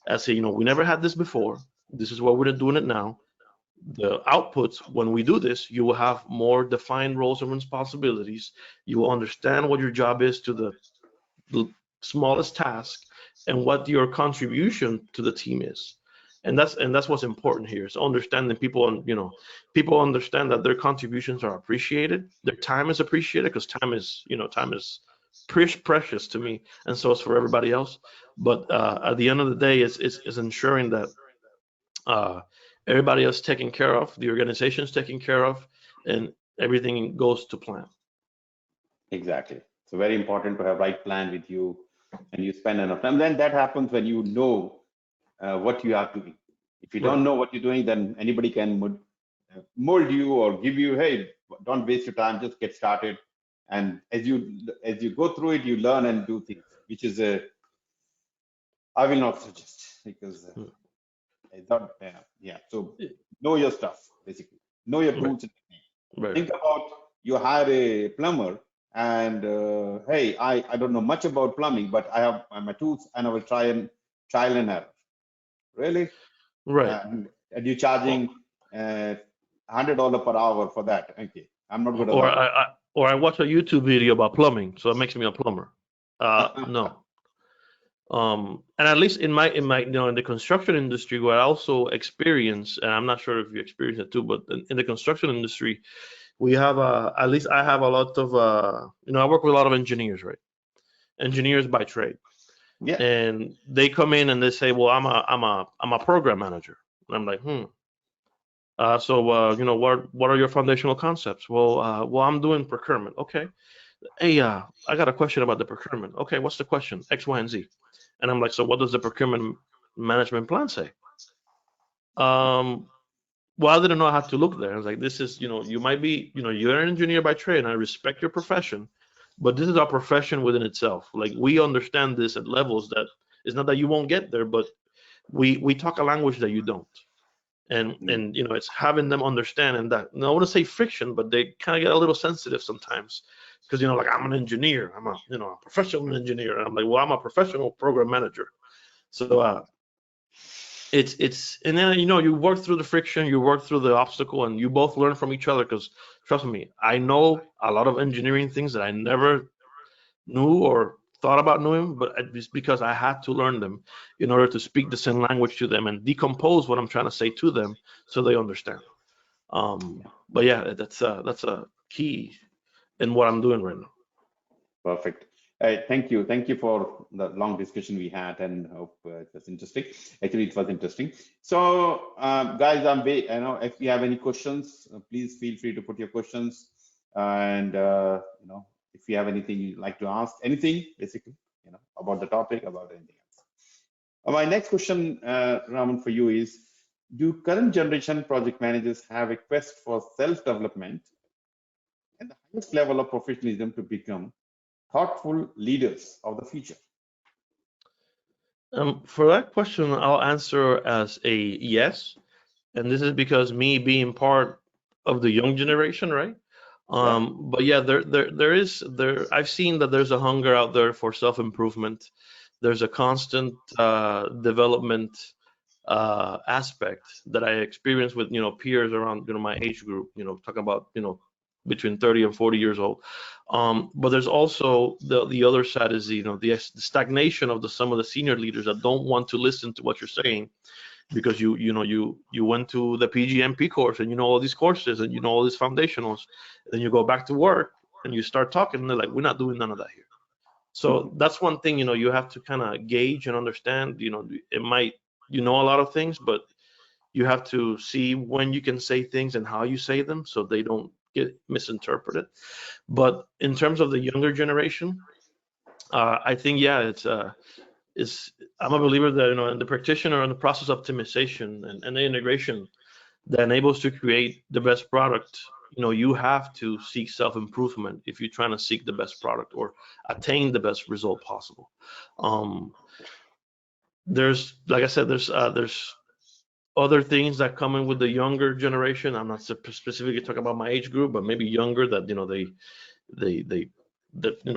as we never had this before. This is why we're doing it now. The outputs, when we do this, you will have more defined roles and responsibilities. You will understand what your job is to the smallest task and what your contribution to the team is. And that's what's important here, is understanding people. People understand that their contributions are appreciated, their time is appreciated, because time is precious to me, and so it's for everybody else. But at the end of the day, it's ensuring that everybody else taken care of, the organization is taken care of, and everything goes to plan. Exactly. So very important to have right plan with you, and you spend enough time. Then that happens when you know what you are doing. If you don't know what you're doing, then anybody can mold you or give you, hey, don't waste your time, just get started. And as you go through it, you learn and do things, which is I will not suggest, because it's not, so know your stuff, basically. Know your tools and techniques. Think about, you hire a plumber and hey, I don't know much about plumbing, but I have my tools and I will trial and error. Really? Right. And you're charging $100 per hour for that. Okay, I'm not good at that. Or I watch a YouTube video about plumbing, so it makes me a plumber. No. And at least in my in the construction industry, what I also experience, and I'm not sure if you experience it too, but in the construction industry, we have at least I have a lot of I work with a lot of engineers, right? Engineers by trade. Yeah. And they come in and they say, well, I'm a program manager. And I'm like, so what are your foundational concepts? Well, I'm doing procurement. Okay. Hey, I got a question about the procurement. Okay, what's the question? X, Y, and Z. And I'm like, so what does the procurement management plan say? Well, I didn't know how to look there. I was like, this is, you might be, you're an engineer by trade, and I respect your profession, but this is our profession within itself. Like, we understand this at levels that it's not that you won't get there, but we talk a language that you don't. And it's having them understand, and that, I want to say friction, but they kind of get a little sensitive sometimes, because like, I'm an engineer, I'm a professional engineer, and I'm like, well, I'm a professional program manager. So it's and then you work through the friction, you work through the obstacle, and you both learn from each other. Because trust me, I know a lot of engineering things that I never knew or thought about knowing, but it's because I had to learn them in order to speak the same language to them and decompose what I'm trying to say to them so they understand. But yeah, that's a key in what I'm doing right now. Perfect. Thank you for the long discussion we had, and hope it was interesting. Actually, it was interesting. So, guys, I know if you have any questions, please feel free to put your questions. And if you have anything you'd like to ask, anything basically, about the topic, about anything else. My next question, Raman, for you is: do current generation project managers have a quest for self-development and the highest level of professionalism to become thoughtful leaders of the future? For that question, I'll answer as a yes, and this is because me being part of the young generation, right? But yeah, I've seen that there's a hunger out there for self-improvement. There's a constant development aspect that I experience with peers around my age group. Talking about between 30 and 40 years old. But there's also the other side is the stagnation of some of the senior leaders that don't want to listen to what you're saying, because you went to the PgMP course and all these courses and all these foundationals, and then you go back to work and you start talking and they're like, we're not doing none of that here. So that's one thing you have to kind of gauge and understand. It might a lot of things, but you have to see when you can say things and how you say them so they don't get misinterpreted. But in terms of the younger generation, I think I'm a believer that in the practitioner and the process optimization and the integration that enables to create the best product, you have to seek self-improvement if you're trying to seek the best product or attain the best result possible. There's, like I said, there's other things that come in with the younger generation. I'm not specifically talking about my age group, but maybe younger, that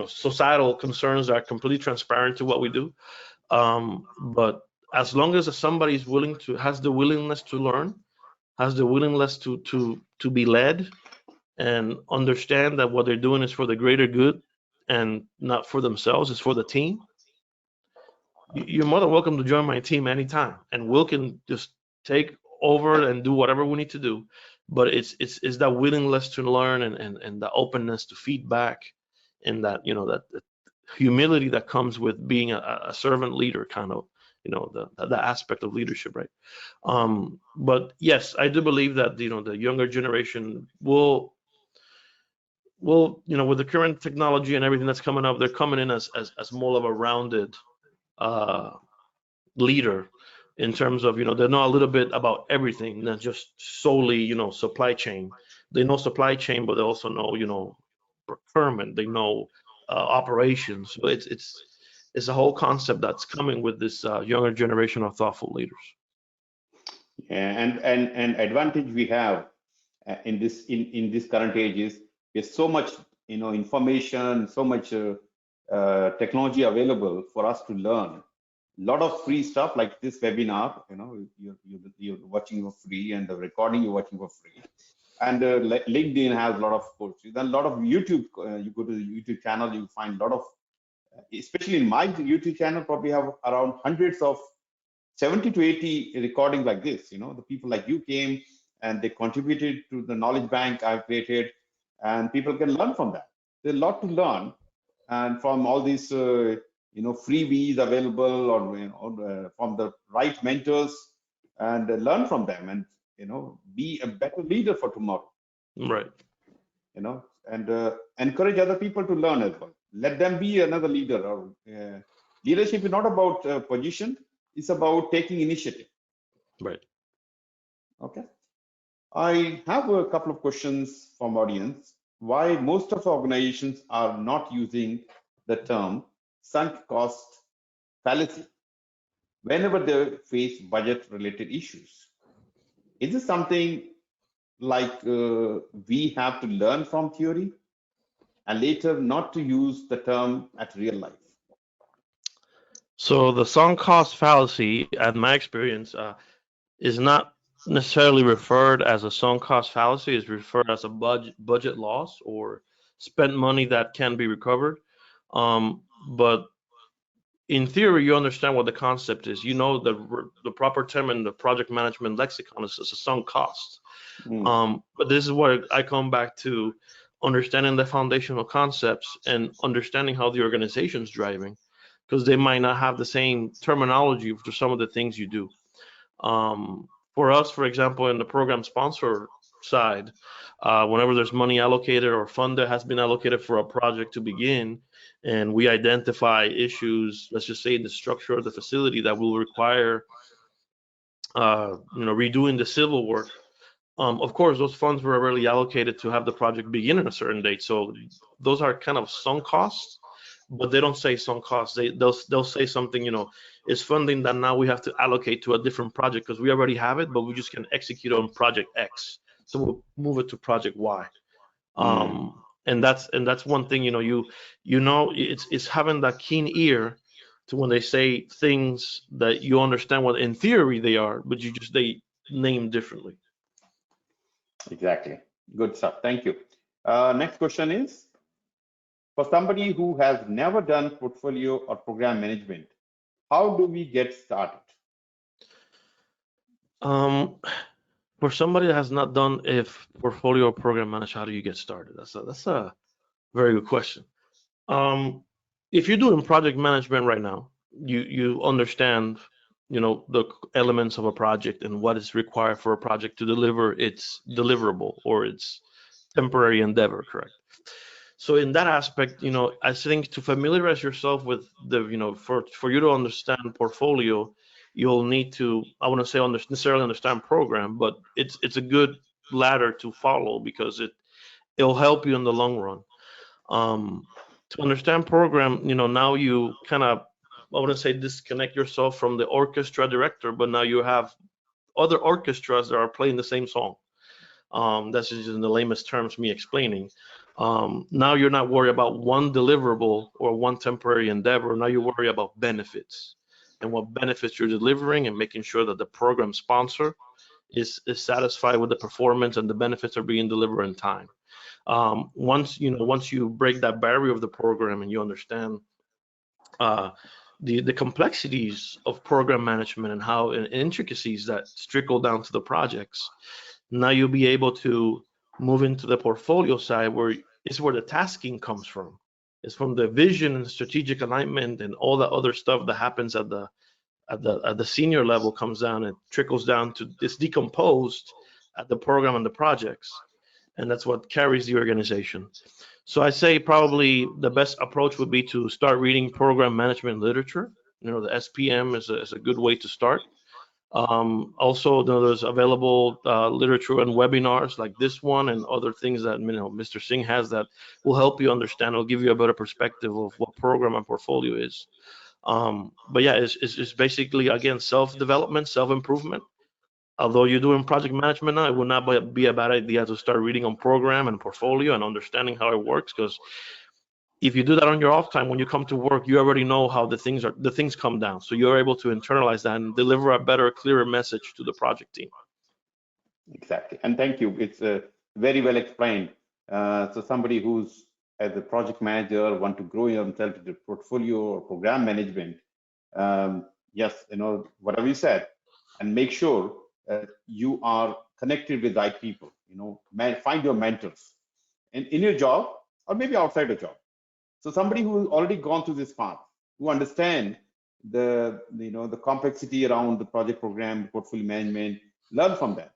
societal concerns are completely transparent to what we do. But as long as somebody's has the willingness to learn, has the willingness to be led, and understand that what they're doing is for the greater good and not for themselves, it's for the team, you're more than welcome to join my team anytime, and we can just take over and do whatever we need to do. But it's that willingness to learn and the openness to feedback, and that that humility that comes with being a servant leader, kind of the aspect of leadership, right? But yes, I do believe that the younger generation will with the current technology and everything that's coming up, they're coming in as more of a rounded leader, in terms of they know a little bit about everything, not just solely supply chain. They know supply chain, but they also know procurement. They know operations. So it's a whole concept that's coming with this younger generation of thoughtful leaders. Yeah, and advantage we have in this current age is there's so much information, so much technology available for us to learn. A lot of free stuff like this webinar, you're watching for free, and the recording you're watching for free. And LinkedIn has a lot of courses. Then a lot of YouTube. You go to the YouTube channel, you find a lot of, especially in my YouTube channel, probably have around hundreds of 70 to 80 recordings like this. The people like you came and they contributed to the knowledge bank I've created, and people can learn from that. There's a lot to learn, and from all these freebies available, or from the right mentors, and learn from them, and be a better leader for tomorrow. Right. And encourage other people to learn as well. Let them be another leader. Or leadership is not about position; it's about taking initiative. Right. Okay. I have a couple of questions from audience. Why most of the organizations are not using the term sunk cost fallacy whenever they face budget-related issues? Is this something like we have to learn from theory and later not to use the term at real life? So the sunk cost fallacy, at my experience, is not necessarily referred as a sunk cost fallacy. It's referred as a budget loss, or spent money that can be recovered. But in theory, you understand what the concept is. The proper term in the project management lexicon is a sunk cost. But this is where I come back to understanding the foundational concepts and understanding how the organization's driving, because they might not have the same terminology for some of the things you do. For us, for example, in the program sponsor side, whenever there's money allocated or fund that has been allocated for a project to begin, and we identify issues, let's just say in the structure of the facility that will require, redoing the civil work. Of course, those funds were already allocated to have the project begin at a certain date. So those are kind of sunk costs, but they don't say sunk costs. They'll say something, is funding that now we have to allocate to a different project because we already have it, but we just can execute on project X. So we'll move it to project Y. And that's one thing, it's having that keen ear to when they say things that you understand what in theory they are, but they name differently. Exactly. Good stuff. Thank you. Next question is, for somebody who has never done portfolio or program management, how do we get started? For somebody that has not done a portfolio or program management, how do you get started? That's a very good question. If you're doing project management right now, you understand, the elements of a project and what is required for a project to deliver its deliverable or its temporary endeavor, correct? So in that aspect, I think to familiarize yourself with the, for you to understand portfolio, you'll need to, I wouldn't say necessarily understand program, but it's a good ladder to follow because it'll help you in the long run. To understand program, now you kind of, I wouldn't say disconnect yourself from the orchestra director, but now you have other orchestras that are playing the same song. That's just in the lamest terms, me explaining. Now you're not worried about one deliverable or one temporary endeavor. Now you worry about benefits and what benefits you're delivering and making sure that the program sponsor is satisfied with the performance and the benefits are being delivered in time. Once you break that barrier of the program and you understand the complexities of program management and how and intricacies that trickle down to the projects, now you'll be able to move into the portfolio side where the tasking comes from. It's from the vision and strategic alignment and all the other stuff that happens at the senior level comes down and trickles down to it's decomposed at the program and the projects. And that's what carries the organization. So I say probably the best approach would be to start reading program management literature. The SPM is a good way to start. Also, there's available literature and webinars like this one and other things that Mr. Singh has that will help you understand. It'll give you a better perspective of what program and portfolio is. But yeah, it's basically, again, self-development, self-improvement. Although you're doing project management now, it would not be a bad idea to start reading on program and portfolio and understanding how it works, because if you do that on your off time, when you come to work, you already know how the things come down. So you're able to internalize that and deliver a better, clearer message to the project team. Exactly. And thank you. It's very well explained. So somebody who's as a project manager want to grow himself into portfolio or program management, yes, whatever you said, and make sure you are connected with right people. Find your mentors in your job or maybe outside the job. So somebody who's already gone through this path, who understand the complexity around the project program, portfolio management, learn from them,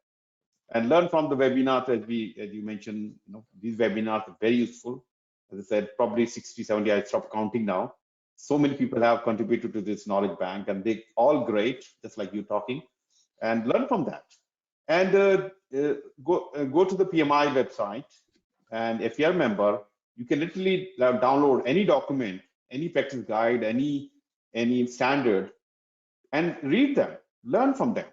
and learn from the webinars as you mentioned. These webinars are very useful. As I said, probably 60, 70. I stopped counting now. So many people have contributed to this knowledge bank, and they all great, just like you talking, and learn from that. And go to the PMI website, and if you're a member, you can literally download any document, any practice guide, any standard, and read them, learn from them,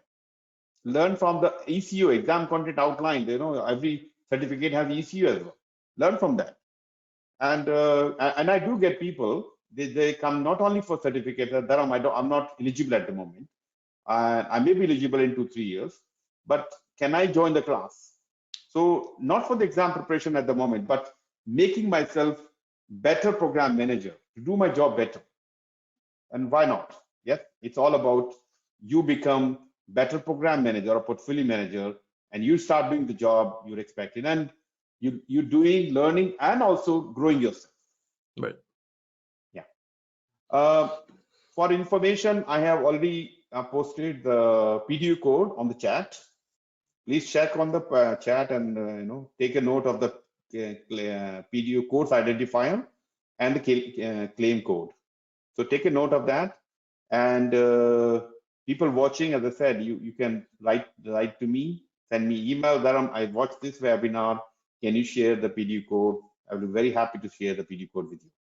learn from the ECU, exam content outlined. Every certificate has ECU as well. Learn from that. And I do get people, they come not only for certificates. Dharam, I'm not eligible at the moment. I may be eligible in 2-3 years, but can I join the class? So not for the exam preparation at the moment, but making myself better program manager to do my job better. And why not? Yes, it's all about you become better program manager or portfolio manager, and you start doing the job you're expecting, and you're doing learning and also growing yourself. Right. Yeah. For information, I have already posted the PDU code on the chat. Please check on the chat and take a note of the PDU codes identifier and the claim code. So take a note of that. And people watching, as I said, you can write to me, send me email. Dharam, I watched this webinar. Can you share the PDU code? I will be very happy to share the PDU code with you.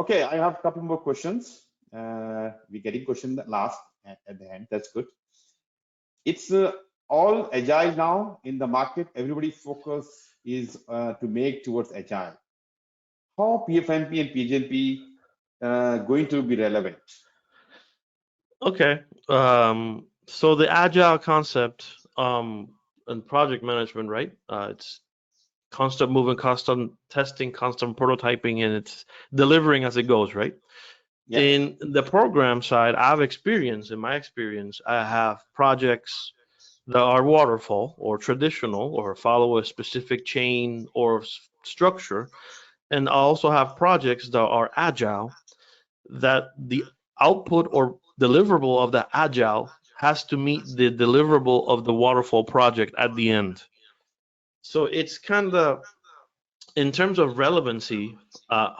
Okay, I have a couple more questions. We're getting questions last at the end. That's good. It's all agile now in the market. Everybody's focus is to make towards agile. How PfMP and PgMP going to be relevant? Okay. So the agile concept and project management, right? It's constant moving, constant testing, constant prototyping, and it's delivering as it goes, right? Yeah. In the program side, in my experience, I have projects that are waterfall or traditional or follow a specific chain or structure. And I also have projects that are agile, that the output or deliverable of the agile has to meet the deliverable of the waterfall project at the end. So it's kind of, in terms of relevancy,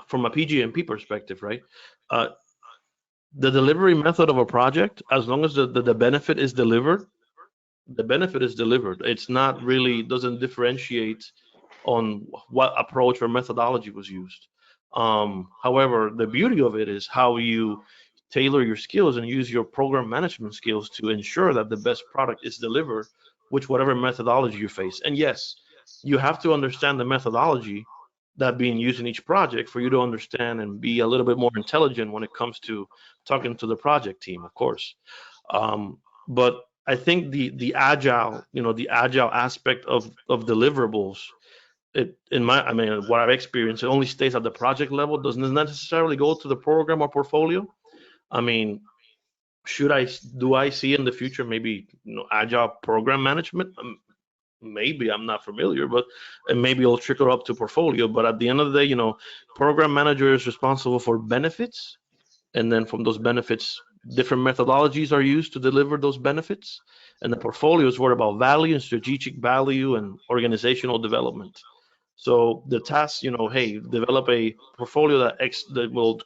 from a PgMP perspective, right? The delivery method of a project, as long as the benefit is delivered, the benefit is delivered. It's not really, doesn't differentiate on what approach or methodology was used. However, the beauty of it is how you tailor your skills and use your program management skills to ensure that the best product is delivered with whatever methodology you face. And yes, you have to understand the methodology that being used in each project for you to understand and be a little bit more intelligent when it comes to talking to the project team, of course. But I think the agile, the agile aspect of deliverables, what I've experienced, it only stays at the project level, doesn't necessarily go to the program or portfolio. I mean, do I see in the future maybe agile program management? Maybe, I'm not familiar, but maybe it'll trickle up to portfolio. But at the end of the day, program manager is responsible for benefits, and then from those benefits, different methodologies are used to deliver those benefits. And the portfolio is what about value and strategic value and organizational development. So the task, hey, develop a portfolio that will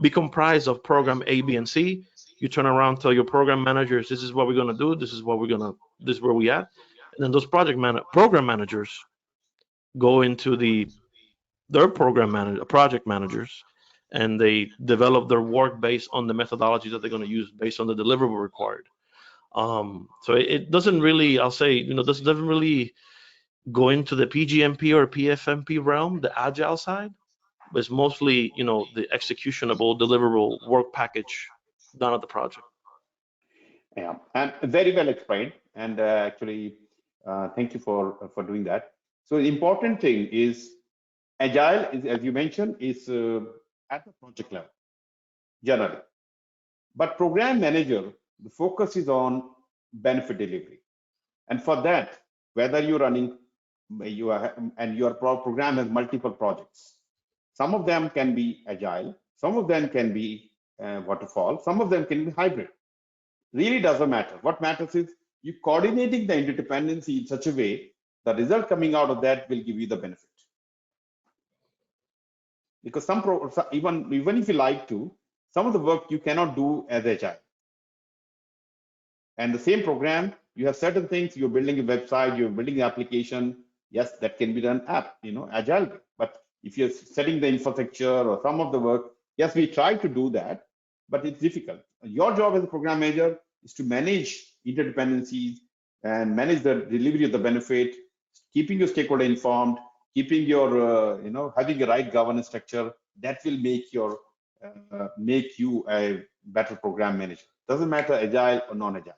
be comprised of program A, B, and C. You turn around, tell your program managers, this is what we're gonna do, this is where we at. And then those program managers go into their project managers, and they develop their work based on the methodology that they're going to use based on the deliverable required. So it doesn't really, I'll say, this doesn't really go into the PgMP or PfMP realm, the agile side, but it's mostly, the executionable deliverable work package done at the project. Yeah, and very well explained. And actually, thank you for doing that. So the important thing is agile, as you mentioned, is at the project level generally. But program manager, the focus is on benefit delivery. And for that, whether you're running, and your program has multiple projects. Some of them can be agile, some of them can be waterfall, some of them can be hybrid. Really doesn't matter. What matters is you coordinating the interdependency in such a way the result coming out of that will give you the benefit. Because even if you like to, some of the work you cannot do as agile. And the same program, you have certain things, you're building a website, you're building an application. Yes, that can be done agile. But if you're setting the infrastructure or some of the work, yes, we try to do that, but it's difficult. Your job as a program manager is to manage interdependencies and manage the delivery of the benefit, keeping your stakeholder informed, keeping your, having the right governance structure. That will make you a better program manager. Doesn't matter agile or non-agile.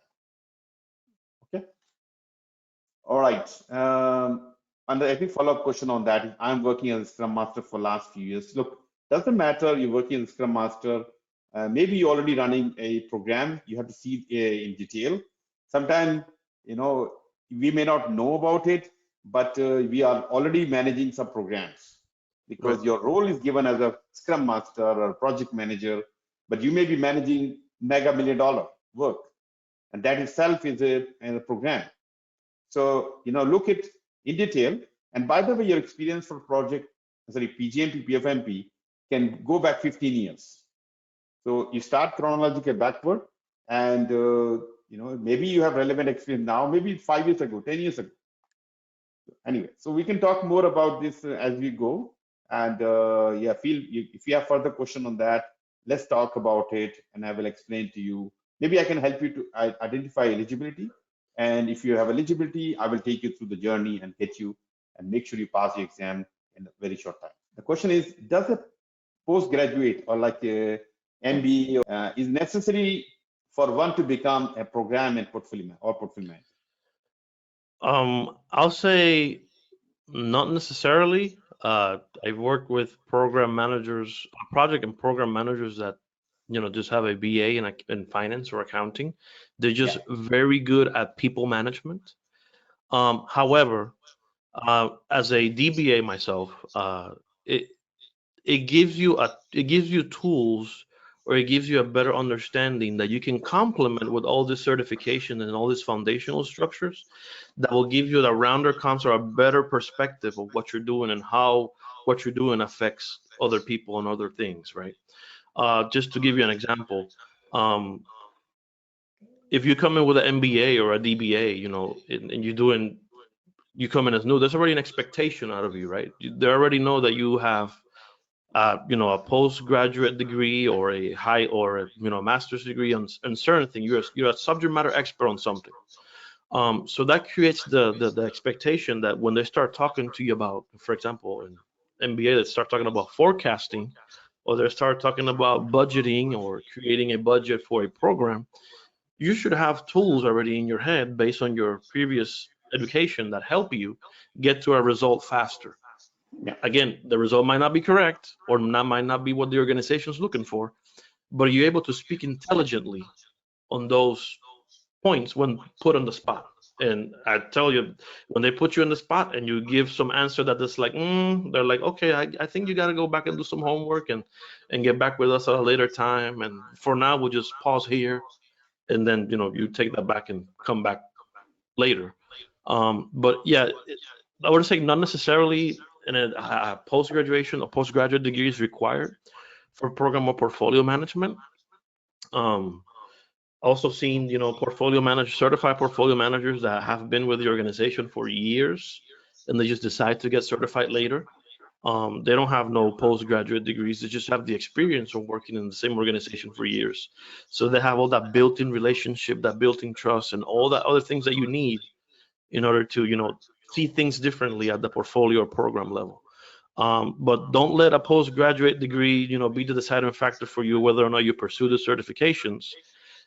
Okay. All right. And I think follow-up question on that is, I'm working as a Scrum Master for the last few years. Look, doesn't matter you're working as a Scrum Master. Maybe you're already running a program. You have to see in detail. Sometimes, you we may not know about it, but we are already managing some programs because Right. your role is given as a Scrum Master or project manager, but you may be managing mega $1 million work, and that itself is a program. So look at in detail. And by the way, your experience for project, PgMP, PfMP can go back 15 years. So you start chronologically backward, and maybe you have relevant experience now, maybe 5 years ago, 10 years ago. Anyway, so we can talk more about this as we go. And yeah, if you have further question on that, let's talk about it, and I will explain to you. Maybe I can help you to identify eligibility. And if you have eligibility, I will take you through the journey and get you and make sure you pass the exam in a very short time. The question is, does a postgraduate or like a MBA is necessary for one to become a program and portfolio manager? I'll say not necessarily. I've worked with program managers, project and program managers that just have a BA in finance or accounting. They're just very good at people management. However, as a DBA myself, it gives you tools, or it gives you a better understanding that you can complement with all this certification and all these foundational structures that will give you the rounder concept or a better perspective of what you're doing and how what you're doing affects other people and other things, right? Just to give you an example, if you come in with an MBA or a DBA, and you come in as new, there's already an expectation out of you, right? They already know that you have a postgraduate degree or a master's degree on certain thing. You're a subject matter expert on something. So that creates the expectation that when they start talking to you about, for example, in MBA, they start talking about forecasting, or they start talking about budgeting or creating a budget for a program, you should have tools already in your head based on your previous education that help you get to a result faster. Yeah. Again, the result might not be correct or might not be what the organization is looking for, but you're able to speak intelligently on those points when put on the spot. And I tell you, when they put you in the spot and you give some answer that is like, they're like, okay, I think you got to go back and do some homework and get back with us at a later time. And for now, we'll just pause here. And then, you take that back and come back later. But yeah, I would say not necessarily in a post-graduation or postgraduate degree is required for program or portfolio management. Also seen, certified portfolio managers that have been with the organization for years, and they just decide to get certified later. They don't have no postgraduate degrees. They just have the experience of working in the same organization for years. So they have all that built-in relationship, that built-in trust, and all that other things that you need in order to, see things differently at the portfolio or program level. But don't let a postgraduate degree, be the deciding factor for you whether or not you pursue the certifications,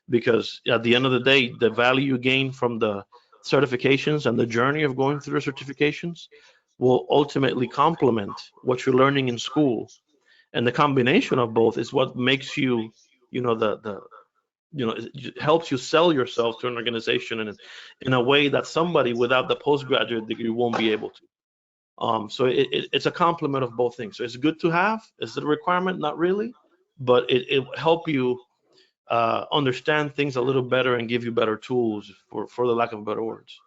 because at the end of the day, the value you gain from the certifications and the journey of going through the certifications will ultimately complement what you're learning in school. And the combination of both is what makes you, it helps you sell yourself to an organization in a way that somebody without the postgraduate degree won't be able to. So it's a complement of both things. So it's good to have. Is it a requirement? Not really, but it help you understand things a little better and give you better tools, for the lack of better words.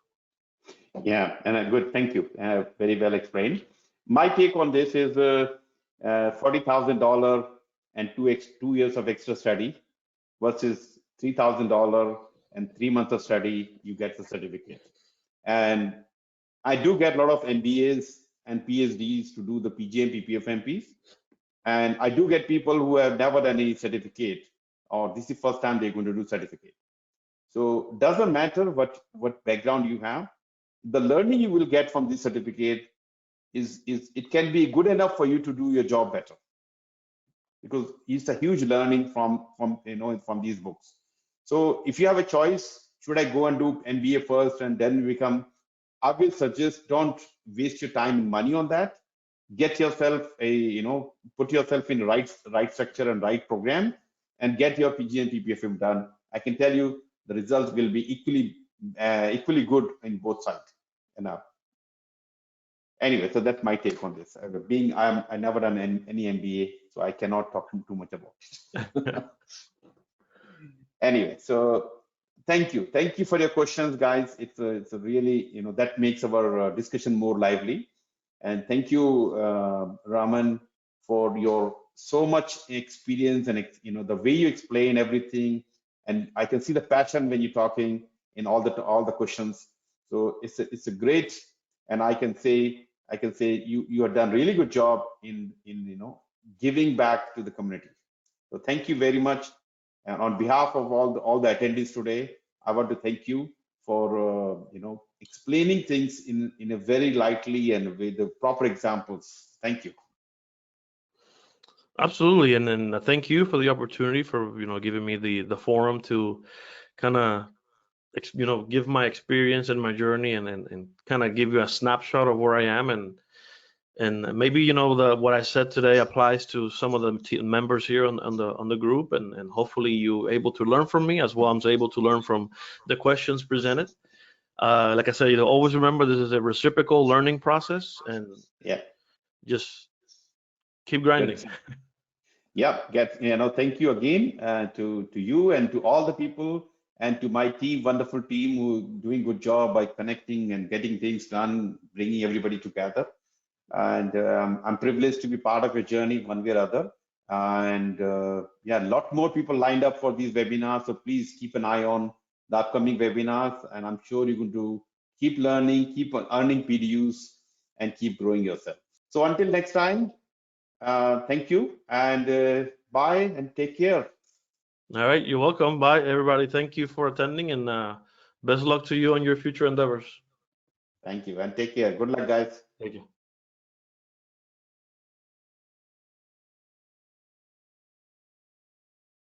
Yeah, and good. Thank you. Very well explained. My take on this is $40,000 and 2 years of extra study versus $3,000 and 3 months of study, you get the certificate. And I do get a lot of MBAs and PhDs to do the PgMP, PfMPs. And I do get people who have never done any certificate, or this is the first time they're going to do certificate. So doesn't matter what background you have, the learning you will get from this certificate is it can be good enough for you to do your job better, because it's a huge learning from these books. So if you have a choice, should I go and do MBA first and then become, I will suggest don't waste your time and money on that. Get yourself put yourself in the right structure and right program and get your PgMP PfM done. I can tell you the results will be equally equally good in both sides. Anyway, so that's my take on this. I never done any MBA, so I cannot talk too much about it. Anyway, so thank you for your questions, guys. It's a really, that makes our discussion more lively. And thank you, Raman, for your so much experience and the way you explain everything. And I can see the passion when you're talking in all the questions. So it's a great, and I can say you have done really good job in giving back to the community. So thank you very much. And on behalf of all the attendees today, I want to thank you for explaining things in a very lightly and with the proper examples. Thank you. Absolutely, and then thank you for the opportunity for giving me the forum to kind of give my experience and my journey and kind of give you a snapshot of where I am and maybe what I said today applies to some of the members here on the group and hopefully you able to learn from me as well. I'm able to learn from the questions presented. Like I said, always remember this is a reciprocal learning process and just keep grinding. Thank you again to you and to all the people and to my team, wonderful team who doing good job by connecting and getting things done, bringing everybody together. And I'm privileged to be part of your journey one way or other. And a lot more people lined up for these webinars. So please keep an eye on the upcoming webinars. And I'm sure you're going to keep learning, keep earning PDUs, and keep growing yourself. So until next time, thank you and bye and take care. All right, you're welcome. Bye, everybody. Thank you for attending and best luck to you on your future endeavors. Thank you and take care. Good luck, guys. Thank you.